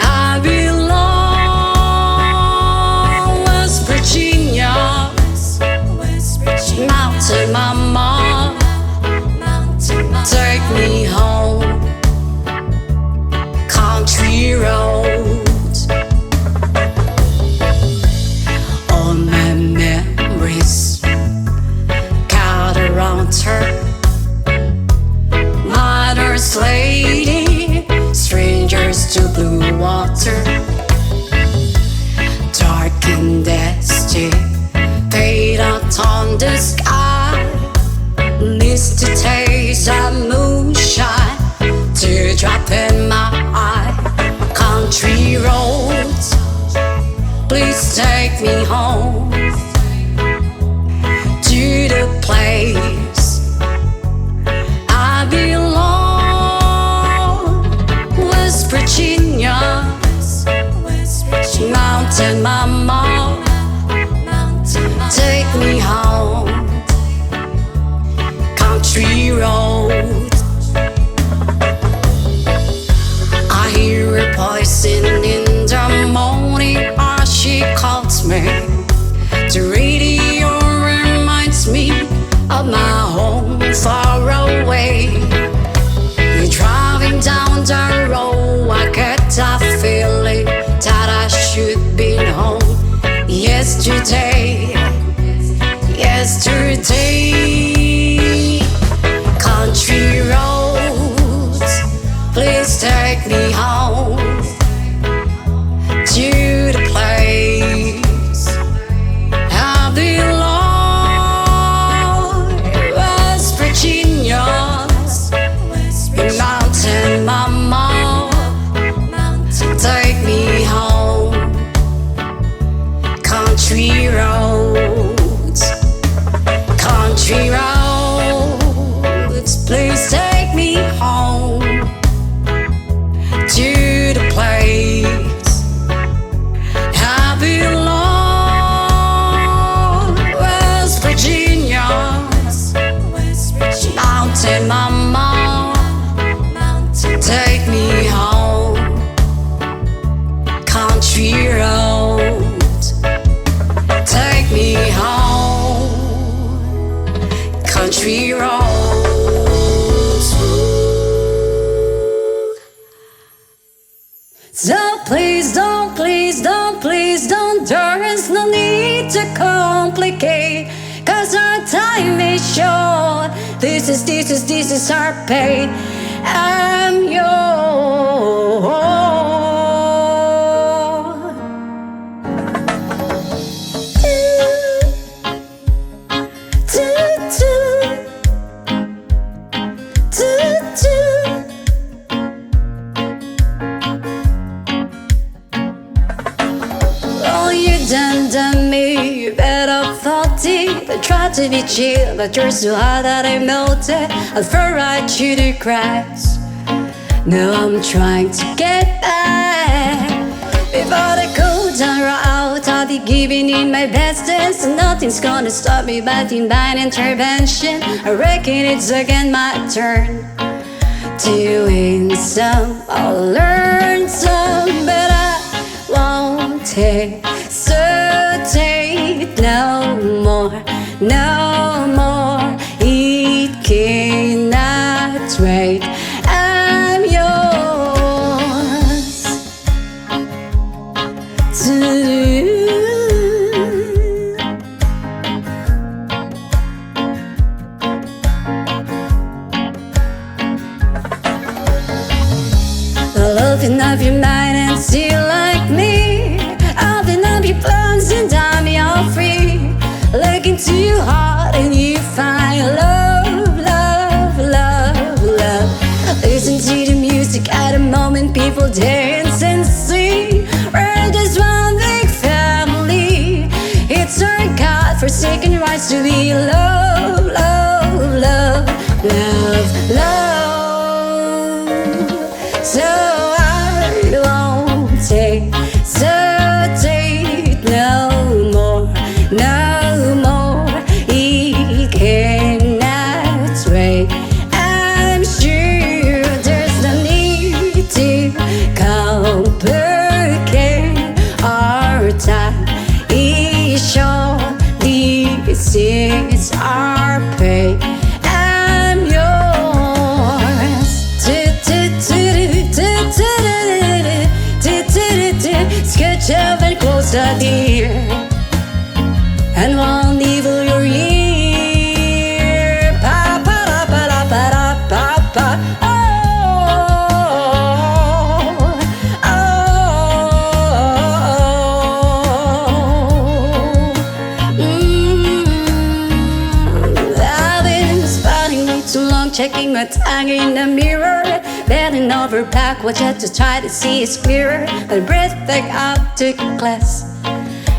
I belong. West Virginia, Mountain Mama, take me home, country road. All my memories gather around her, mother's lady, strangers to blue water, dark and dusty, fade out on the sky, needs to taste of moonshine, teardrop in my eye. Country roads, please take me home to the place I belong. West Virginia, Mountain Mama, take me home, country road. I hear a voice in the morning as she calls me. The radio reminds me of my home far away. You're driving down the road, I get that feeling that I should be home. Yesterday, country roads, please take me home to the place I belong. West Virginia, Mountain Mama, take me home, country roads, country roads, please take me home to the place I belong. West Virginia, Mountain Mama, take me home, country road, take me home, country roads. So please don't, there's no need to complicate, 'cause our time is short. This is our pain. I'm yours. Oh, you done me, you better thought it. I tried to be chill, but you're so hot that I melted. I fell right through the cracks. Now I'm trying to get back. Before the cold down out, I'll be giving it my best dance. And nothing's gonna stop me by divine intervention. I reckon it's again my turn to win some. I'll learn some, but I won't hesitate no more, no more. It cannot wait. I'm yours to the loving of your mind and see like me. Open up your plans and I'm your free. Look into your heart and you find love, love, love, love. Listen to the music at a moment, people dance and sing. We're just one big family. It's our God-forsaken rights to be love, love, love, love, love. So I won't hesitate no more, no my tongue in the mirror, bending over backwards just to try to see it clearer. I breathed back up to class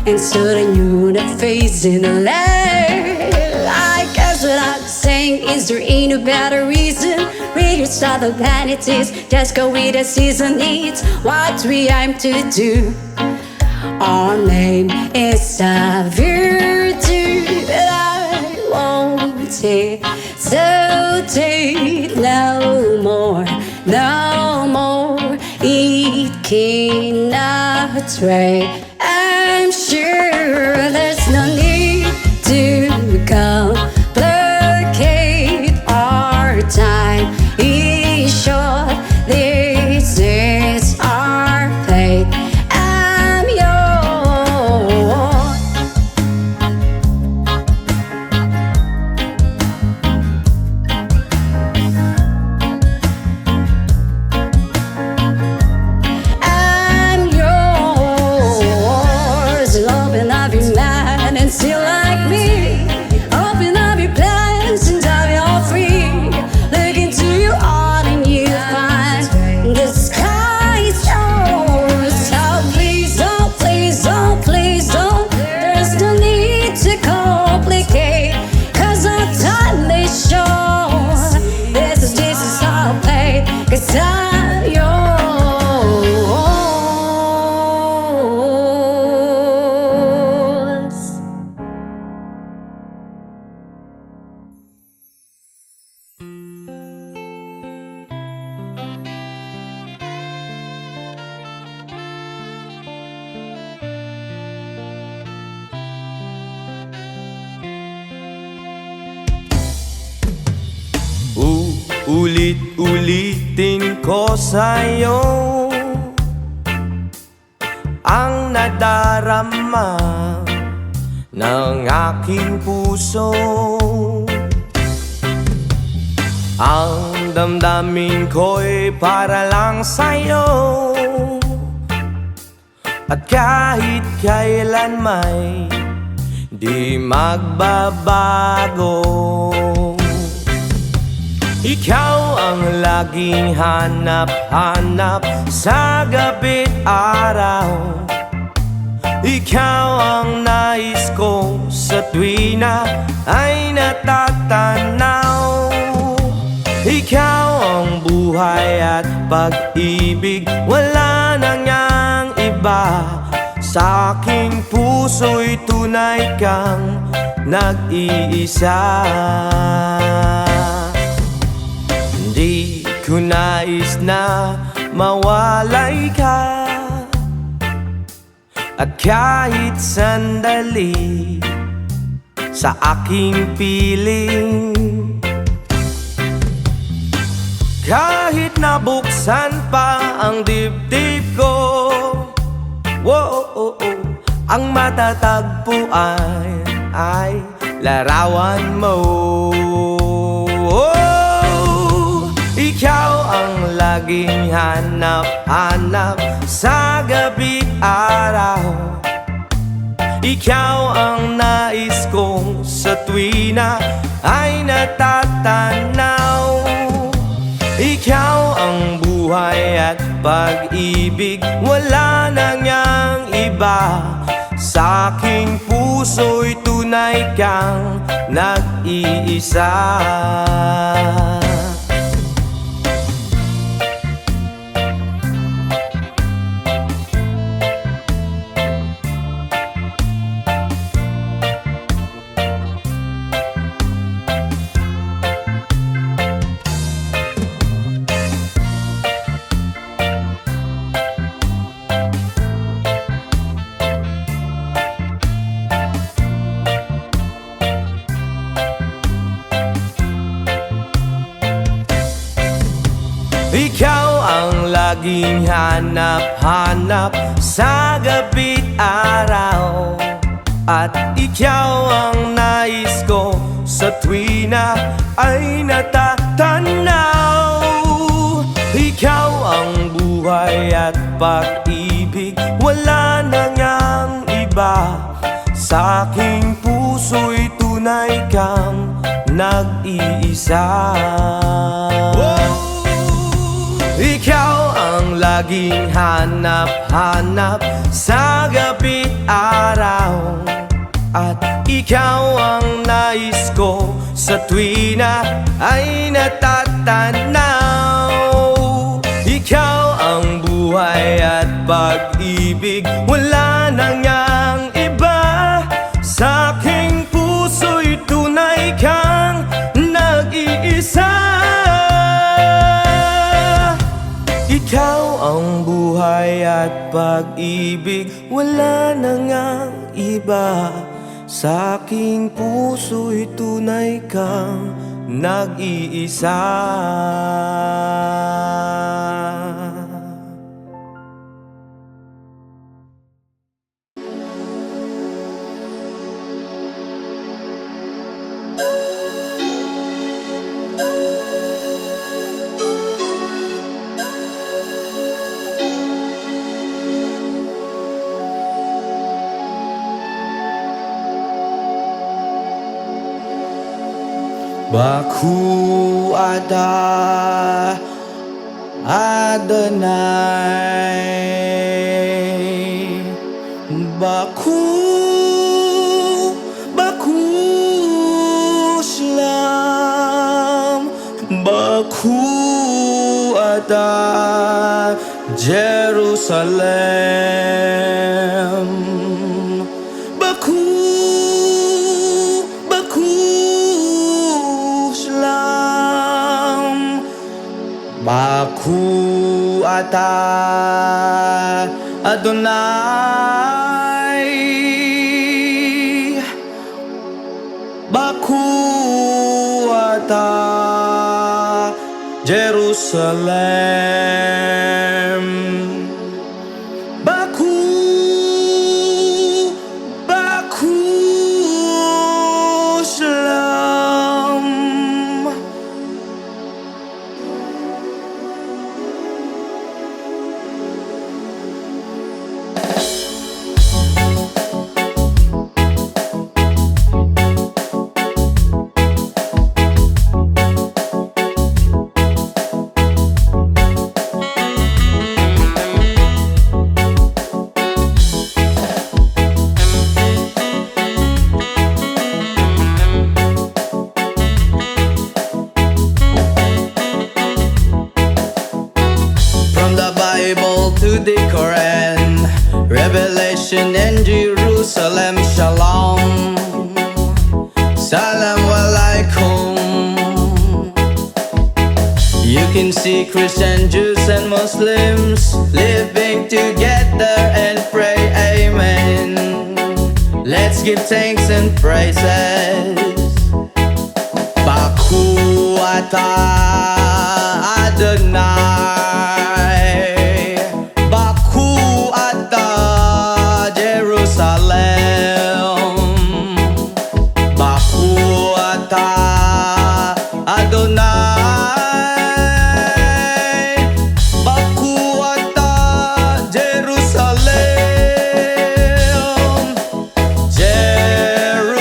and stood a new face in the light. I guess what I'm saying is there ain't no better reason. Read your stuff of vanities, just go with the season. It's what we aim to do. Our name is a virtue that I won't hesitate no more, no more. It cannot stray. I'm sure there's no need to complicate our time. Is short, this is our fate. I'm yours. I'm yours. Loving every man and still like me. Open up your plans and dive you're free. Look into your heart and you find the sky is yours. So please don't, please don't, please don't. There's no need to complicate, 'cause our time is short. This is our fate, 'cause I'm yours. Ulit-ulitin ko sa'yo ang nadarama ng aking puso. Ang damdamin ko'y para lang sa'yo, at kahit kailan may di magbabago. Ikaw ang laging hanap-hanap sa gabi't araw. Ikaw ang nais ko sa tuwina ay natatanaw. Ikaw ang buhay at pag-ibig, wala nang yang iba. Sa aking puso'y tunay kang nag-iisa. Di ko nais na mawalay ka, at kahit sandali sa aking piling. Kahit nabuksan pa ang dibdib ko, whoa, ang matatagpuan ay larawan mo. Ikaw ang laging hanap-hanap sa gabi't araw. Ikaw ang nais kong sa tuwina ay natatanaw. Ikaw ang buhay at pag-ibig, wala nang yang iba. Sa aking puso'y tunay kang nag-iisa. Ikaw ang laging hanap-hanap sa gabi't araw, at ikaw ang nais ko sa tuwina ay natatanaw. Ikaw ang buhay at pag-ibig, wala nang yang iba. Sa aking puso'y tunay kang nag-iisa. Ikaw ang laging hanap-hanap sa gabi't araw, at ikaw ang nais ko sa tuwi na ay natatanaw. Ikaw ang buhay at pag-ibig, wala nang ngang iba. Sa aking puso'y tunay kang nag-iisa. Ikaw ang buhay at pag-ibig, wala nang ngang iba. Sa aking puso'y tunay kang nag-iisa. Baku ada Adonai. Baku Shalom. Baku ada Jerusalem. Baku Shalom. Baku ata Adonai. Baku ata Jerusalem. Baku Shalom. From the Bible to the Quran, Revelation and Jerusalem, Shalom. Salam alaikum. You can see Christian, Jews and Muslims living together and pray amen. Let's give thanks and praises. Baku ata Adonai. Baku ata Jerusalem. Baku ata Adonai. Baku ata Jerusalem.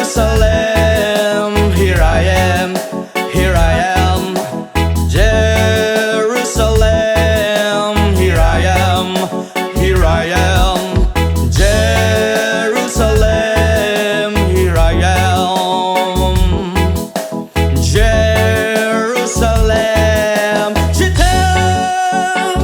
Jerusalem, here I am, here I am. Jerusalem, here I am, here I am. Jerusalem, here I am. Jerusalem, Shittem.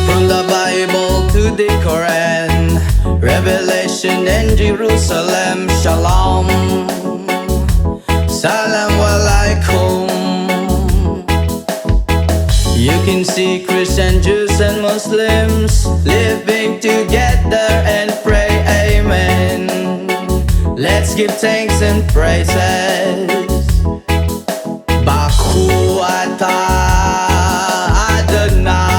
From the Bible to the Quran, Revelation and Jerusalem, Shalom. Salam alaikum. You can see Christian, Jews and Muslims living together and pray amen. Let's give thanks and praises. Baku ata Adonai.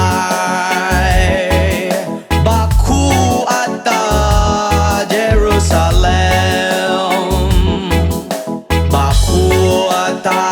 Baku ata Jerusalem. Baku ata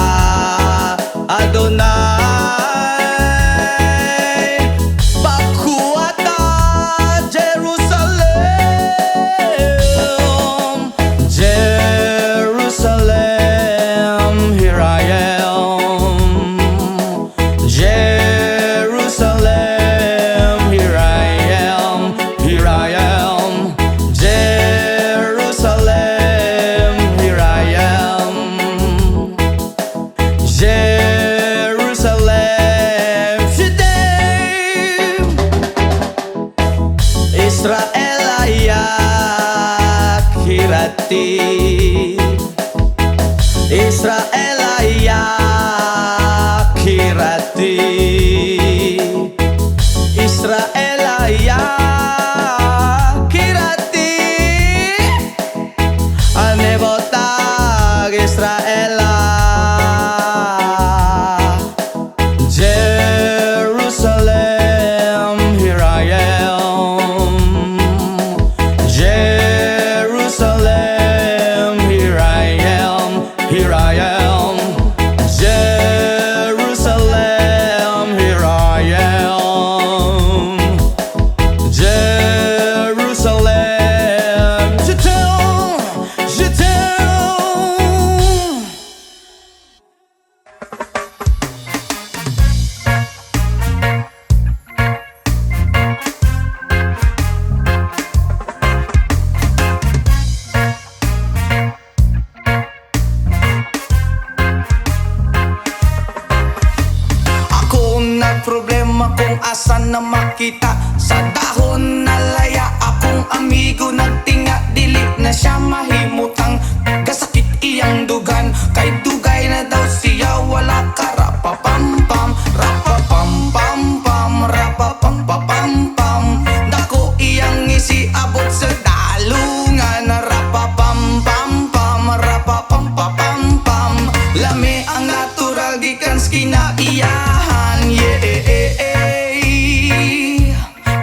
kung asan na makita. Sa dahon na laya akong amigo nagtinga, dili na siya mahimutang gasakit iyang dugan. Kay dugay na daw siya wala ka rapapampam, rapapampampam, rapapampapampam. Dako iyang isiabot sa dalungan, rapapampampam, rapapampapampam. Lami ang natural gikan sa kinaiyahan, yeah.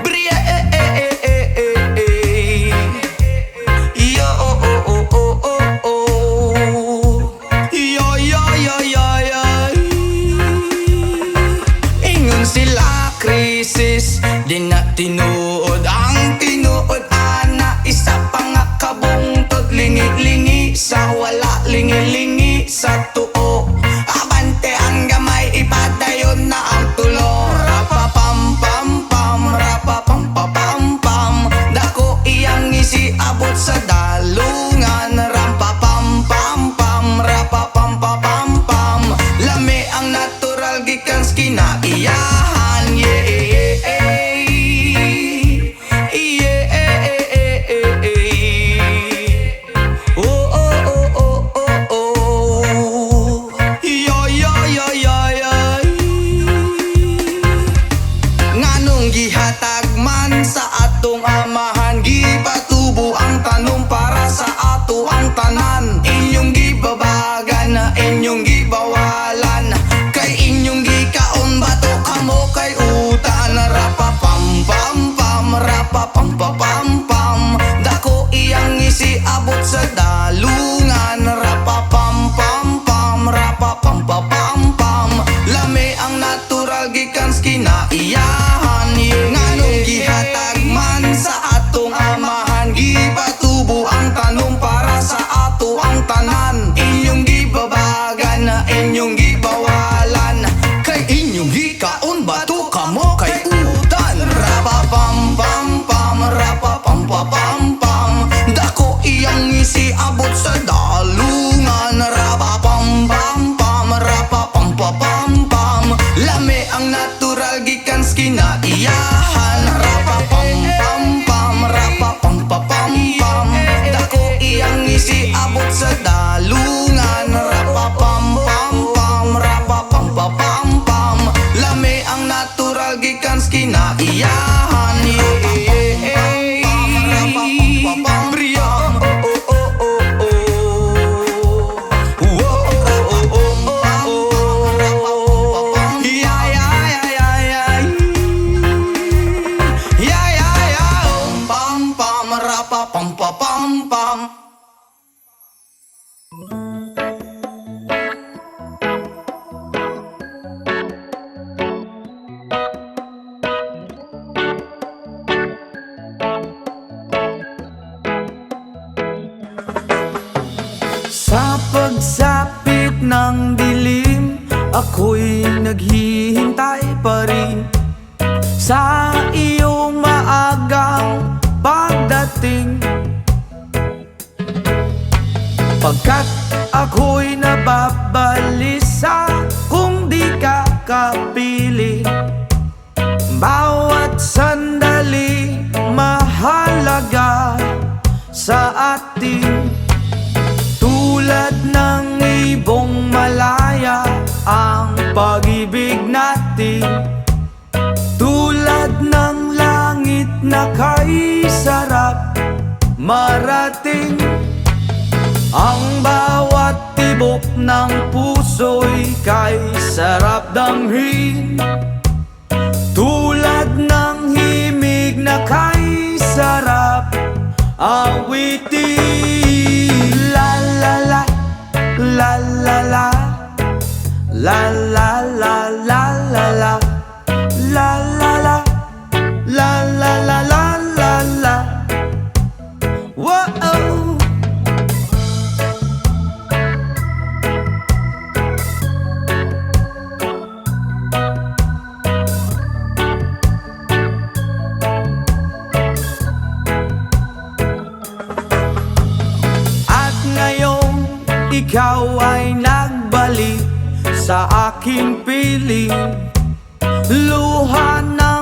Bria, yo, yo, yo, yo, yo, yo. Ingon sila krisis, di na tinuod ang tinuod ana. Isa pa nga kabungtod, lingi-lingi sa wala, lingi-lingi sa tuo. Abante ang gamay, ipadayon na ang tulo. Rapapampampam, rapapampapampam. Dako iyang isiabot sa dalungan, rampapampampam, rapapampapampam. Lami ang natural gikan sa kinaiyahan, yeah. Oh, oh, oh, oh, oh, oh. Yo, yo, yo, yo, yo. Nganong gihatag man sa atong amahan, gipatubo ang tanong para sa ato ang tanan. Inyong gibabagan na inyong gibawalan, kay inyong gikaon bato kamo kay utan. Rapapampampam, rapapampapampam. Dako iyang isiabot sa dalungan, rapapampampam, rapapampapampam. Lami ang natural gikan sa kinaiyahan, yeah. Nganong gihatag man sa atong amahan, gipatubo ang tanong para sa ato ang tanan. Inyong gibabagan na inyong gibawalan, kay inyong gikaon bato kamo kay utan. Rapapampampam, rapapampapampam. Dako iyang isiabot sa dalungan, rapapampampam, rapapampapampam. Lami ang natural gikan sa kinaiyahan, rapapampampam, rapapampapampam. Dako iyang isiabot sa dalungan, rapapampampam, rapapampapampam. Lami ang natural gikan sa kinaiyahan, yeah. Bria, oh, oh, oh, oh, oh. Whoa, oh, oh, oh, oh, oh. Yeah, yeah, yeah, yeah, yeah. Yeah, yeah, yeah. Pam, pam, rapapam, pam, pam. Sa pagsapit ng dilim, ako'y naghihintay pa rin sa iyong maagang pagdating. Pagkat ako'y nababalisa kung di ka kapiling. Bawat sandali mahalaga sa atin. Tulad ng ibong malaya ang pag-ibig natin. Tulad ng langit na kay sarap marating. Ang bawat tibok ng puso'y kay sarap damhin. Tulad ng himig na kay sarap awitin. La la la, la la la, la la la la la la, la la la, la la la la la la. Whoa. Ikaw ay nagbalik sa aking piling. Luha na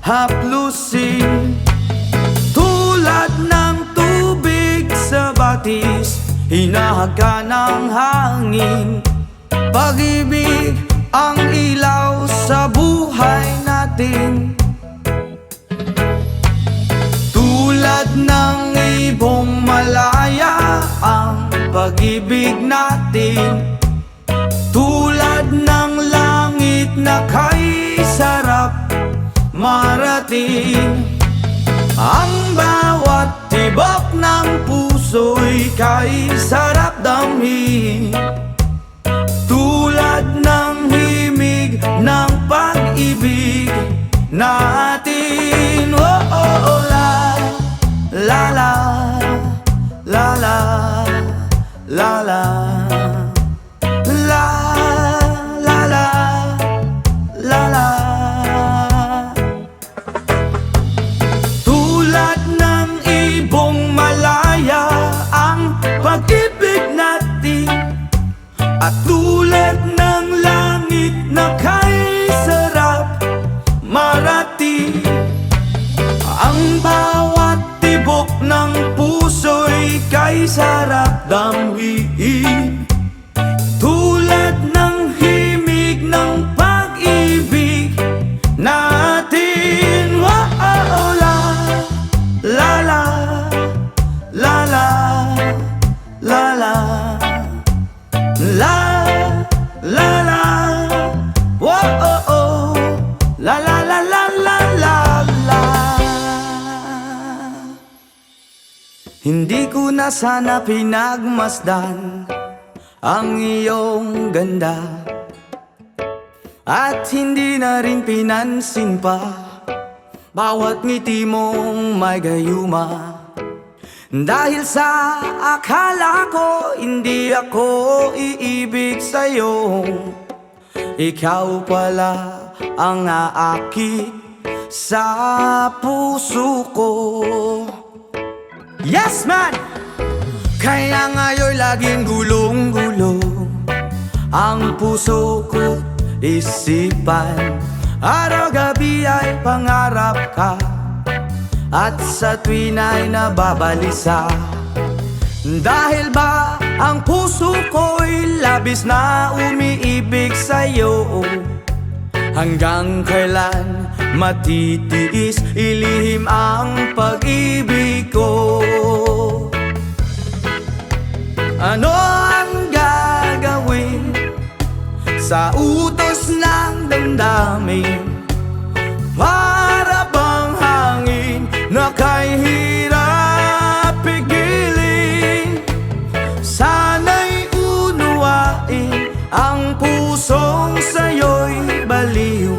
haplusin. Tulad ng tubig sa batis, hinahaga ng hangin. Pag-ibig ang ilaw sa buhay natin. Tulad ng ibong malaya ang pag-ibig natin. Tulad ng langit na kay sarap marating. Ang bawat tibok ng puso'y kay sarap damhin. Tulad ng himig ng pag-ibig natin. Oh, oh, oh, la, la, la, la, la, la, la, la, la, la, la, la. Tulad ng ibong malaya ang pag-ibig natin. At tulad ng langit na kay sarap marating. Ang bawat tibok ng puso'y kay sarap damhin. Tulad ng himig ng pag-ibig natin. Oh, oh, oh, la, la, la, la, la, la, la, la, la, la, oh, oh, oh, la, la, la, la, la, la, la. Hindi ko na sana pinagmasdan ang iyong ganda, at hindi na rin pinansin pa bawat ngiti mong may gayuma. Dahil sa akala ko hindi ako iibig sa'yo, ikaw pala ang aakit sa puso ko. Yes man! Kaya ngayon laging gulong-gulo ang puso ko, isipan. Araw-gabi ay pangarap ka, at sa tuwin ay nababalisa. Dahil ba ang puso ko'y labis na umiibig sa'yo? Hanggang kailan matitiis ilihim ang pag-ibig ko? Ano ang gagawin sa utos ng damdamin? Para bang hangin na kay hirap pigilin? Sana'y unuwain ang pusong sa'yo'y baliw.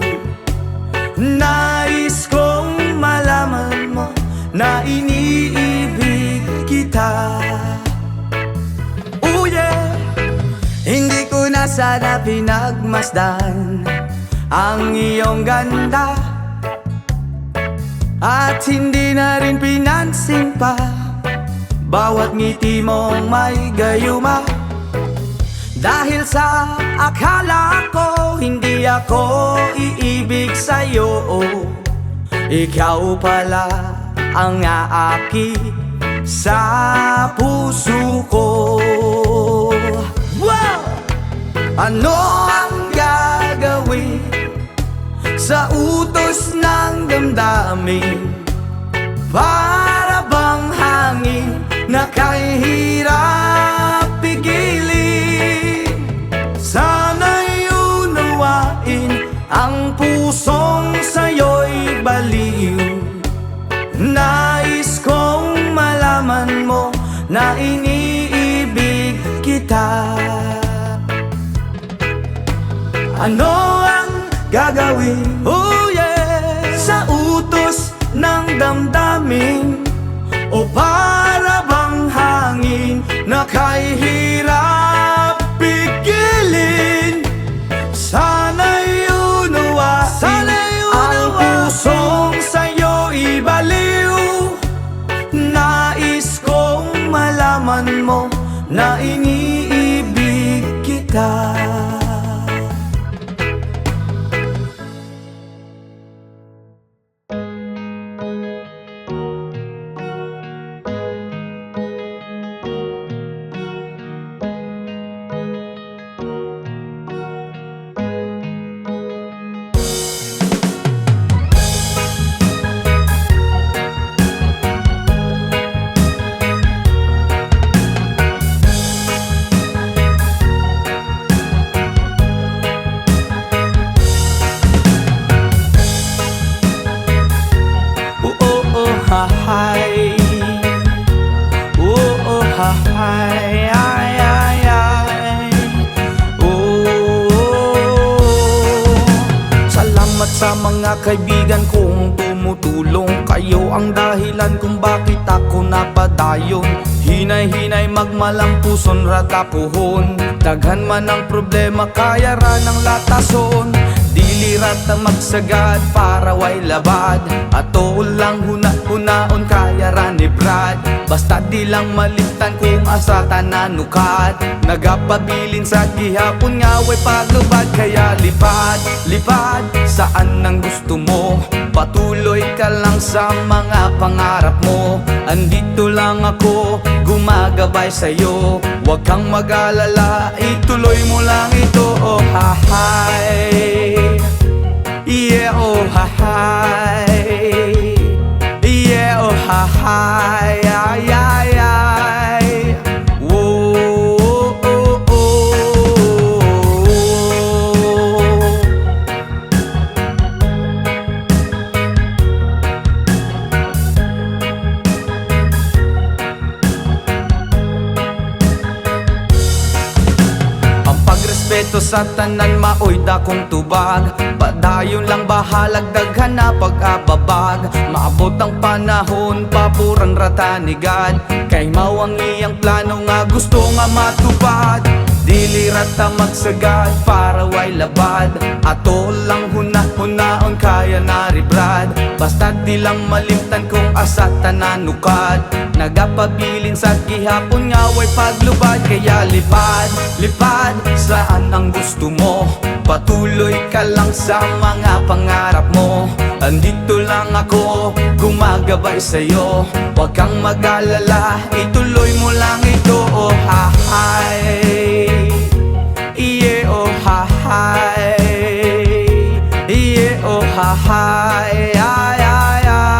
Nais kong malaman mo na iniibig kita. Oh yeah! Hindi ko na sana pinagmasdan ang iyong ganda, at hindi na rin pinansin pa bawat ngiti mong may gayuma. Dahil sa akala ko hindi ako iibig sa'yo, ikaw pala ang aakit sa puso ko. Wow! Ano ang gagawin sa utos ng damdamin? Para bang hangin na kay hirap pigilin? Sana'y unawain ang pusong sa'yo'y baliw. Nais kong malaman mo na iniibig kita. Ano ang gagawin? Oh yeah! Sa utos ng damdamin, o para bang hangin na kay hirap pigilin? Sana'y unawain ang pusong sa'yo'y baliw. Nais kong malaman mo na iniibig kita. sa mga kaibigan kong tumutulong. Kayo ang dahilan kung bakit ako napadayon. Hinay-hinay magmalang puson ratapuhon. Daghan man ang problema kaya ra ng latason. Dili rata magsagad para way labad. Ato lang huna-hunaon kaya ra ni Brad. Basta di lang malimtan kung asa tananukat. Nagapabilin sa gihapon nga way paglubad. Kaya lipad, lipad saan ang gusto mo. Patuloy ka lang sa mga pangarap mo. Andito lang ako, gumagabay sa'yo. Huwag kang mag-alala, ituloy mo lang ito. Oh hahay, yeah oh hahay, yeah oh hahay, ay ay ay. Whoa, oh, oh, oh. Ang pagrespeto sa tanan maoy dakong tubag. Padayon lang bahalag daghan na pag-ababag. Maabot ang panahon papuran ratanigad. Kay mao ang iyang plano nga gusto nga matupad. Dili rata magsagad para way labad. Ato lang huna-hunaon kaya na ri Brad. Basta di lang malimtan kung asa tananukat. Nagapabilin sa gihapon nga way paglubad. Kaya lipad, lipad saan ang gusto mo. Patuloy ka lang sa mga pangarap mo. Andito lang ako, gumagabay sa'yo. Huwag kang mag-alala, ituloy mo lang ito. Oh hahay, yeah oh hahay, yeah oh hahay, ay ay ay.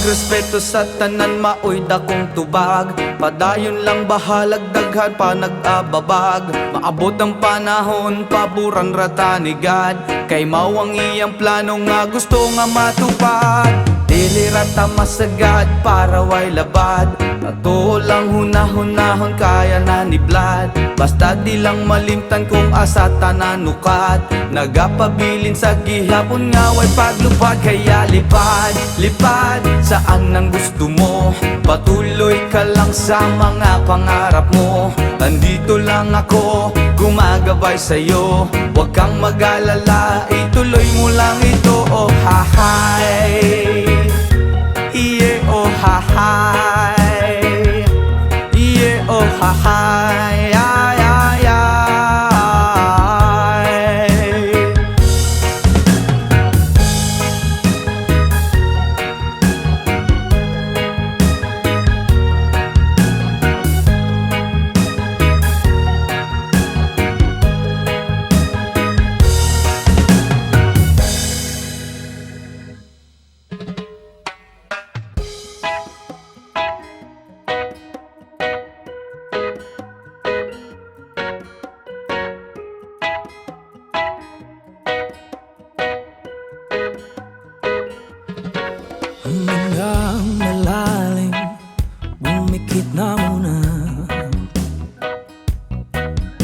Respeto sa tanan maoy dakong tubag. Padayon lang bahalag daghan pa nag-ababag. Maabot ang panahon paburan ratanigad. Kay mao ang iyang plano nga gusto nga matupad. Dili rata masagad para way labad. Ato lang huna-hunahon kaya na ni Vlad. Basta di lang malimtan kung asa tananukat. Nagapabilin sa gihapon nga way paglupad. Kaya lipad, lipad saan ang gusto mo. Patuloy ka lang sa mga pangarap mo. Andito lang ako, gumagabay sa'yo. Huwag kang mag-alala, ituloy mo lang ito. Oh hahay, yeah oh hahay, yeah oh hahay, ay ay ay. Hanggang malalim, bumikit na muna.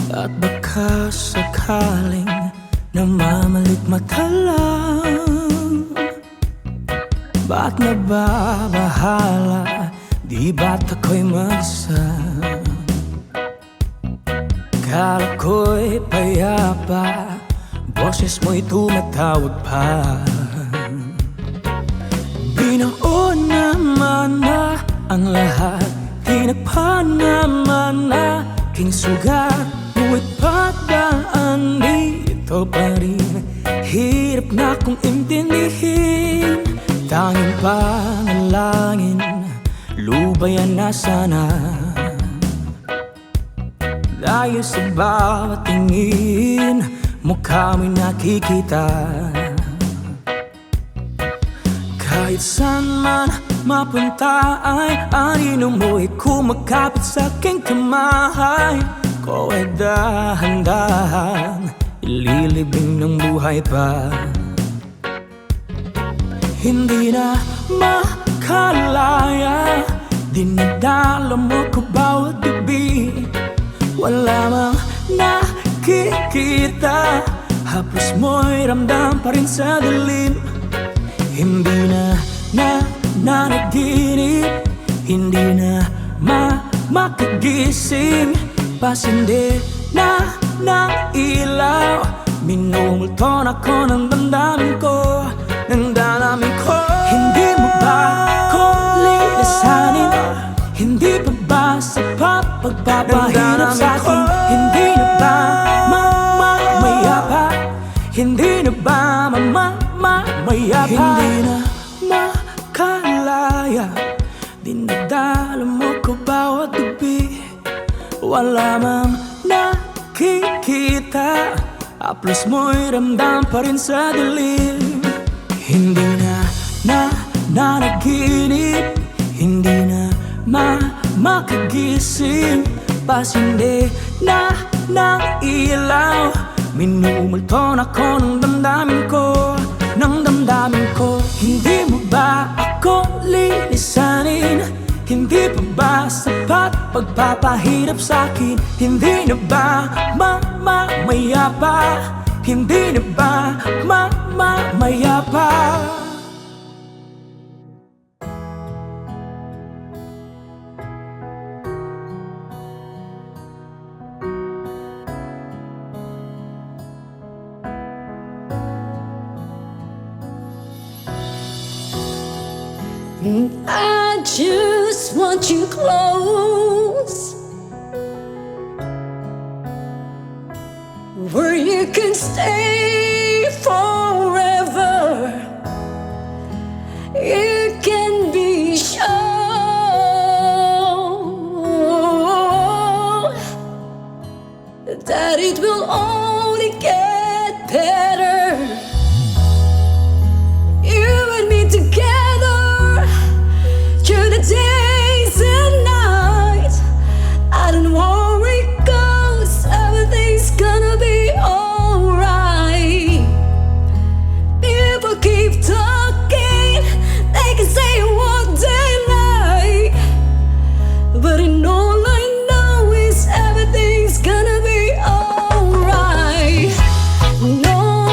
At baka sakaling namamalit mata lang. Ba't nababahala, di ba't ako'y mag-isa? Kala ko'y payapa, boses mo'y tumatawag pa. Binaon naman na ang lahat, tinagpa naman na king sugat. Buwit pagdaan dito pa rin, hirap na kong intindihin. Tanging panalangin, lubayan na sana. Dahil sa bawat tingin, mukha mo'y nakikita. Kahit saan man mapunta ay anino mo'y kumakapit sa aking kamay ko ay dahan-dahan naglilibing ng buhay pa. Hindi na makalaya, dinadala mo ko bawat gabi. Wala mang nakikita, haplos mo'y ramdam pa rin sa dilim. Hindi na nanaginip, hindi na makagising. Pasindi na ng ilaw, minumulton ako ng damdamin ko, ng damdamin ko. Hindi mo ba ako lilisanin? Hindi pa ba sapat pagpapahirap sa'kin? Hindi na ba mamayapa? Hindi na ba mamayapa? Hindi na makalaya, dinadala mo ko bawat gabi. Wala mang nakikita, haplos mo'y ramdam pa rin sa dilim. Hindi na nanaginip, hindi na makagising. Pasindi na ng ilaw, minumulton ako ng damdamin ko, ng damdamin ko. Hindi mo ba ako lilisanin? Hindi pa ba sapat pagpapahirap sa'kin? Hindi na ba mamayapa? Hindi na ba mamayapa? I just want you close, where you can stay forever. You can be sure that it will only get better. You and me together through the days and nights. I don't worry, 'cause everything's gonna be alright. People keep talking, they can say what they like, but in all I know is everything's gonna be alright. No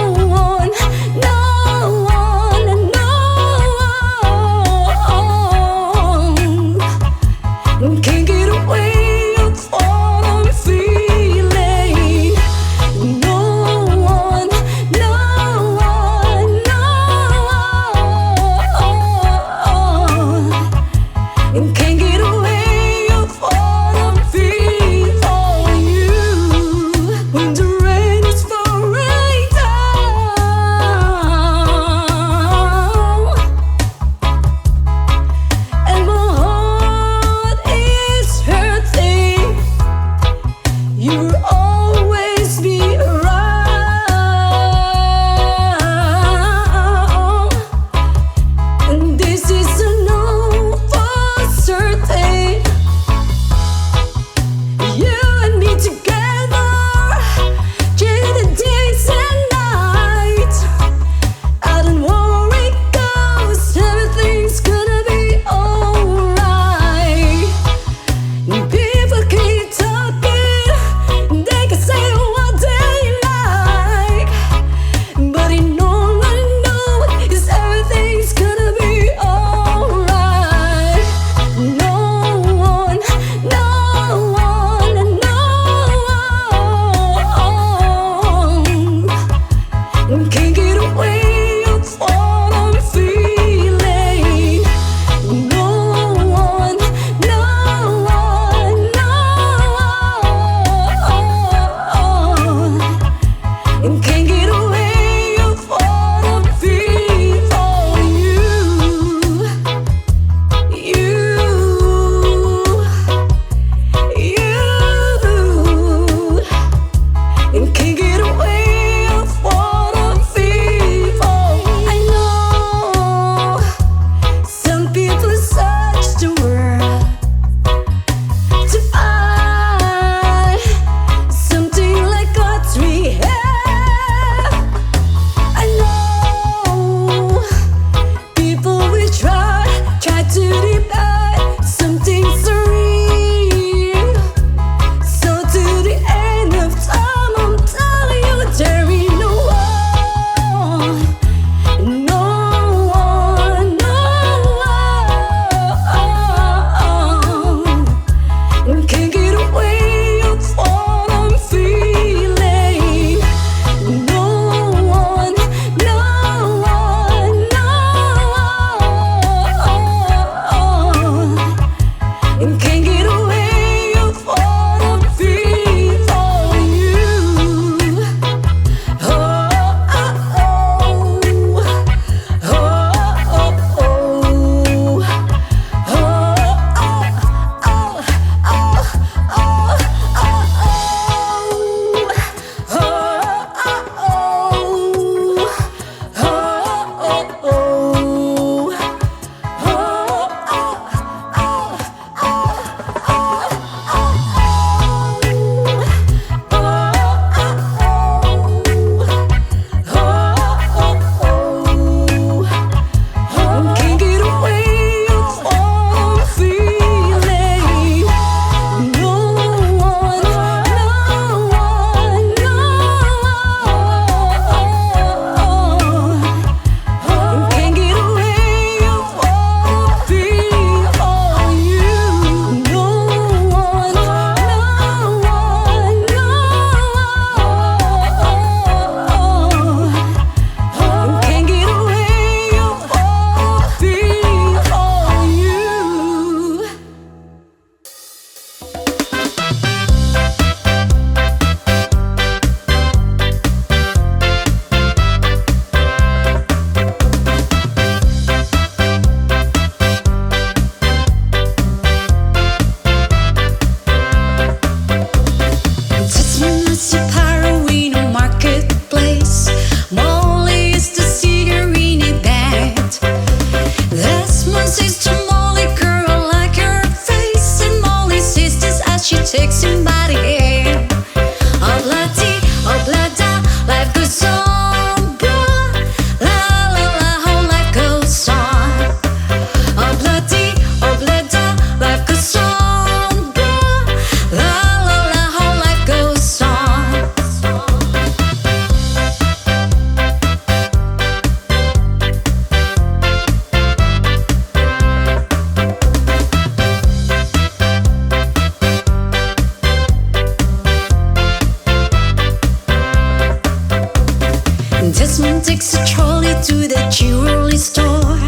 takes a trolley to the jewelry store,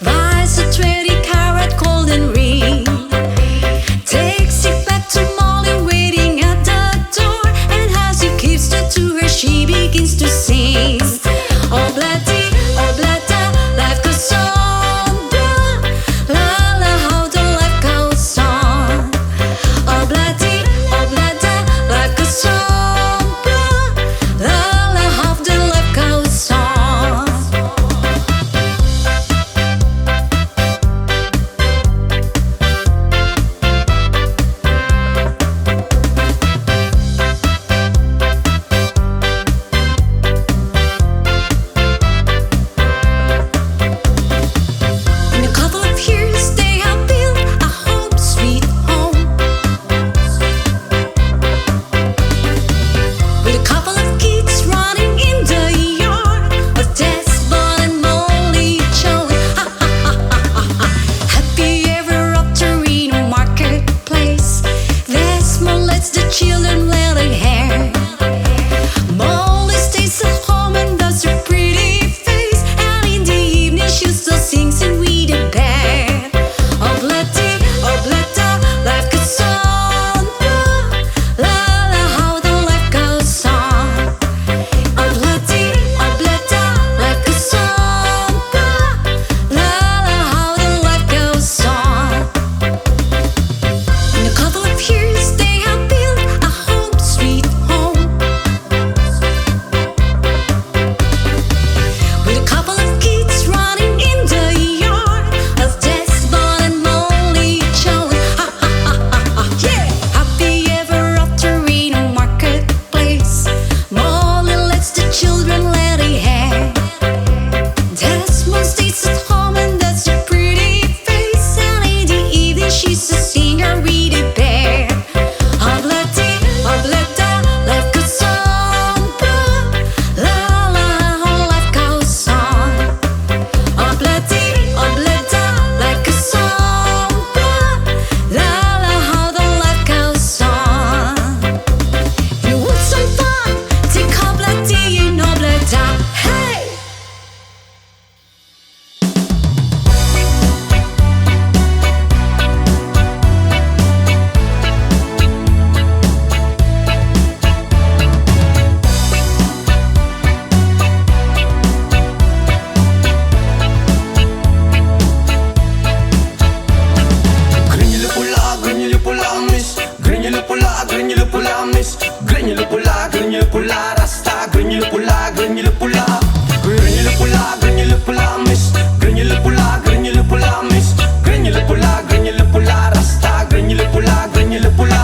buys a 20-carat golden ring, takes it back to Molly waiting at the door, and as he gives it to her, she begins to sing. Oblati, oblata, life goes on, blah, la la, how the life goes on. Oblati, oblata, life goes on, blah, la la, how the life goes on. In a couple of years, they have built a home, sweet home, with a couple of kids running in the yard, with Desmond and Molly Joey. Ha ha ha ha ha ha. Happy ever after in a marketplace. Desmond lets the children let it hair. Molly stays at home and does her pretty face, and in the evening she still sings and with a band. Oblati, oblata, life goes on, blah, la la, how the life goes on. Oblati, oblata, life goes on, blah, la la, how the life goes on. In a couple of years, they have built a home, sweet home, with a couple of kids running in the yard, of Desmond and Molly Joey. Ha ha ha ha ha. Yeah. Happy ever after in a marketplace. Molly lets the children let it hair. Desmond stays at home and does her pretty face, and in the evening she's a singer with a band. Oblati, oblata, life goes on, blah, la la, how life goes on. Oblati, oblata, life goes on, blah, la la, how the life goes on. You want some fun? Take oblati and oblata, hey! Granular pula, miss. Granular pula, miss. Granular pula, rasta. Granular pula, granular pula, miss. Granular pula, miss. Granular pula, rasta. Granular pula.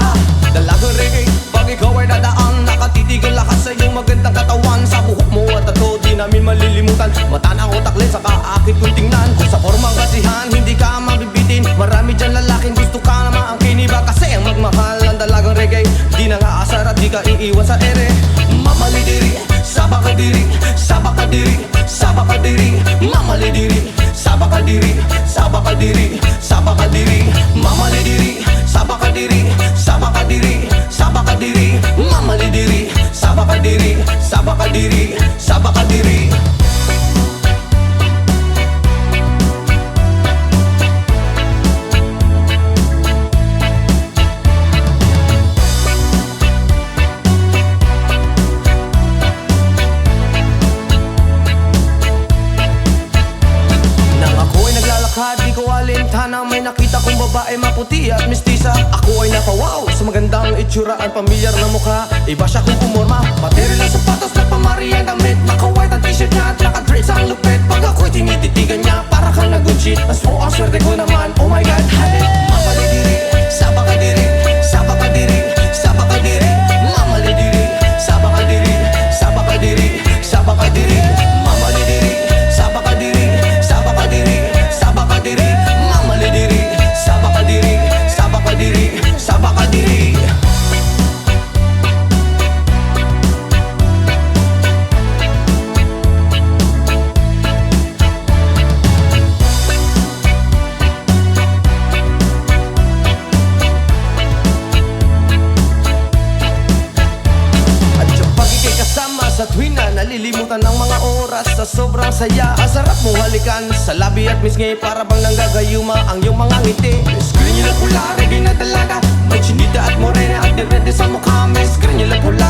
Dalagang reggae, pag ikaw ay dadaan, nakatitigil lakas sa iyong magandang katawan. Sa buhok mo at tato, di namin malilimutan. Mata ng utak lens, saka akit kung tingnan. Kung sa formang kasihan, hindi ka mabibitin. Marami dyan lalaking gusto ka na maangkiniba, kasi ang magmahal ng dalagang reggae, di na nga asar at di ka iiwan sa ere. Mamalidiri, sabakadiri, sabakadiri, sabakadiri. Mamalidiri, sabakadiri, sabakadiri, sabakadiri. Mamalidiri, sabakadiri, sabakadiri, sabakadiri. Mamalidiri, sabakadiri, sabakadiri, sabakadiri. Di ko alintana, may nakita kong babae maputi at mistisa. Ako ay napawaw sa magandang itsura at pamilyar na mukha. Iba siya kung pumorma, material ang sapatos na pamari ang damit. Naka-white ang t-shirt niya at naka-drapes ang lupit. Pag ako'y tinititigan niya, para kang nag-good-shit. Mas mo ang swerte ko naman, oh my god, hey! Mamalidiri, sabakadiri, sabakadiri, sabakadiri. Mamalidiri, sabakadiri, sabakadiri, sabakadiri. Mamalidiri, sabakadiri, sabakadiri, sabakadiri. Mamalidiri, sabakadiri, sabakadiri, sabakadiri. sa tuwing na nalilimutan ng mga oras sa sobrang saya. Ang sarap mong halikan sa labi at misngay, para bang nanggagayuma ang iyong mga ngiti. Screen nila pula, reggae na talaga, may chinita at morena at direte sa mukha. May screen nila pula,